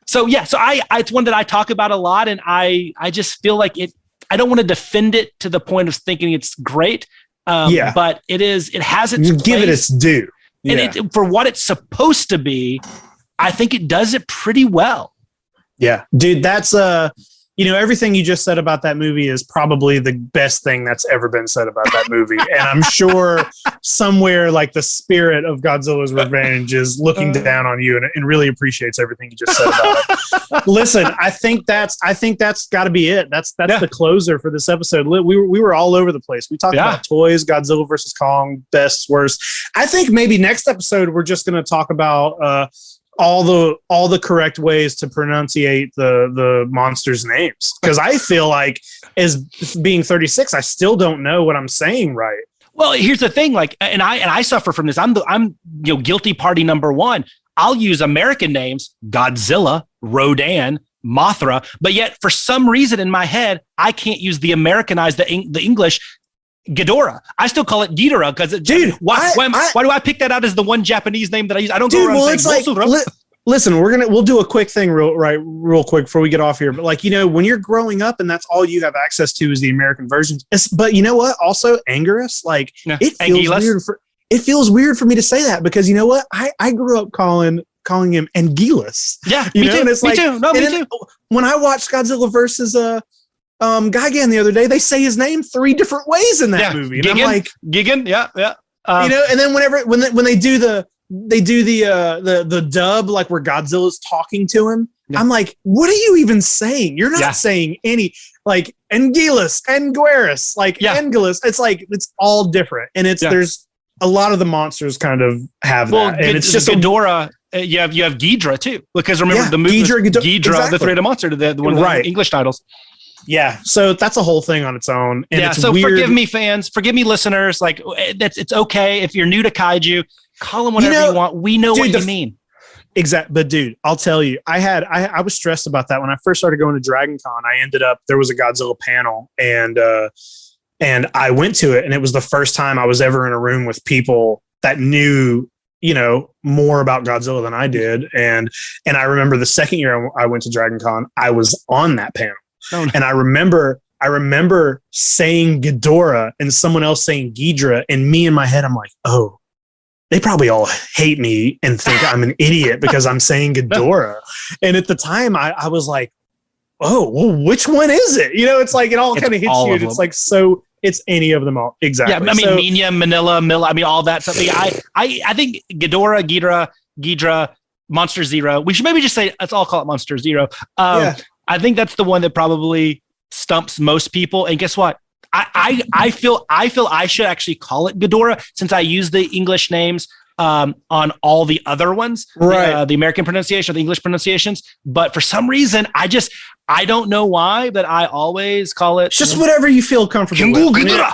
So it's one that I talk about a lot, and I just feel like it. I don't want to defend it to the point of thinking it's great. But it is. It has its. You give it its due, and for what it's supposed to be, I think it does it pretty well. Yeah, dude, that's everything you just said about that movie is probably the best thing that's ever been said about that movie. And I'm sure somewhere like the spirit of Godzilla's Revenge is looking down on you and really appreciates everything you just said about it. Listen, I think that's got to be it. That's the closer for this episode. We were all over the place. We talked about toys, Godzilla versus Kong, best, worst. I think maybe next episode we're just going to talk about all the correct ways to pronunciate the monsters' names, because I feel like, as being 36, I still don't know what I'm saying right. Well, here's the thing, like, and I suffer from this. I'm guilty party number one. I'll use American names, Godzilla, Rodan, Mothra, but yet for some reason in my head I can't use the Americanized, the English Ghidorah. I still call it Ghidorah because, why do I pick that out as the one Japanese name that I use? I don't go around saying, Listen, we'll do a quick thing real quick before we get off here. But like, when you're growing up and that's all you have access to is the American version. But you know what? Also, Anguirus, like it feels weird for me to say that because you know what? I grew up calling him Anguillus. Yeah, me too. And it's me too. No, me too. When I watched Godzilla versus Gigan the other day, they say his name 3 different ways in that movie. And Gigan, I'm like, Gigan, yeah. And then when they do the dub, like where Godzilla's talking to him, I'm like, what are you even saying? You're not saying any, like, Anguillus, Anguirus, like Anguillus. It's like, it's all different. And there's a lot of the monsters kind of have that. And it's just Ghidorah. You have Ghidra too, because remember the movie Ghidra, exactly. The three-headed monster, the one of the English titles. Yeah, so that's a whole thing on its own. And it's so weird. Forgive me, fans. Forgive me, listeners. Like, it's okay if you're new to kaiju. Call them whatever you want. We know what you mean. Exactly. But dude, I'll tell you, I was stressed about that when I first started going to Dragon Con. There was a Godzilla panel and I went to it, and it was the first time I was ever in a room with people that knew, more about Godzilla than I did. And I remember the second year I went to Dragon Con, I was on that panel. Oh, no. And I remember saying Ghidorah and someone else saying Ghidra, and me in my head, I'm like, oh, they probably all hate me and think I'm an idiot because I'm saying Ghidorah. And at the time I was like, oh, well, which one is it? It's like, it all kind of hits you. And it's like, so it's any of them all. Exactly. Yeah. I mean, Minya, Manila, Milla, I mean, all that stuff. I think Ghidorah, Ghidra, Monster Zero. We should maybe just say, let's all call it Monster Zero. I think that's the one that probably stumps most people. And guess what? I feel I should actually call it Ghidorah since I use the English names on all the other ones, right? The American pronunciation, the English pronunciations. But for some reason, I don't know why, but I always call it just whatever you feel comfortable with.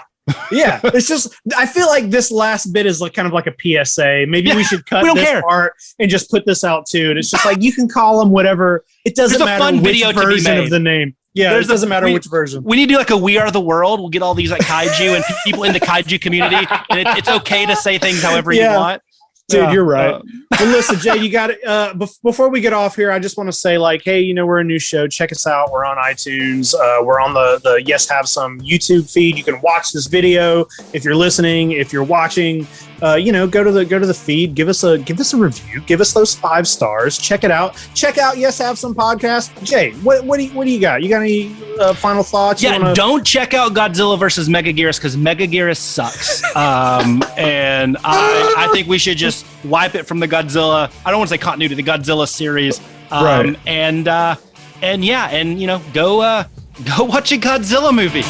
Yeah, it's just, I feel like this last bit is like kind of like a PSA. Maybe we should cut this part and just put this out too. And it's just like, you can call them whatever. It doesn't matter which version of the name. Yeah, it doesn't matter which version. We need to do like a We Are the World. We'll get all these like kaiju and people in the kaiju community, and it's okay to say things however you want. Dude, you're right. Well, listen, Jay, you got it. Before we get off here, I just want to say, like, hey, we're a new show. Check us out. We're on iTunes. We're on the Yes Have Some YouTube feed. You can watch this video if you're listening. If you're watching, go to the feed. Give us a review. Give us those 5 stars. Check it out. Check out Yes Have Some podcast. Jay, what do you got? You got any final thoughts? Yeah, don't check out Godzilla versus Megaguirus because Megaguirus sucks. And I think we should just wipe it from the Godzilla. I don't want to say continuity, the Godzilla series. Right. And go watch a Godzilla movie.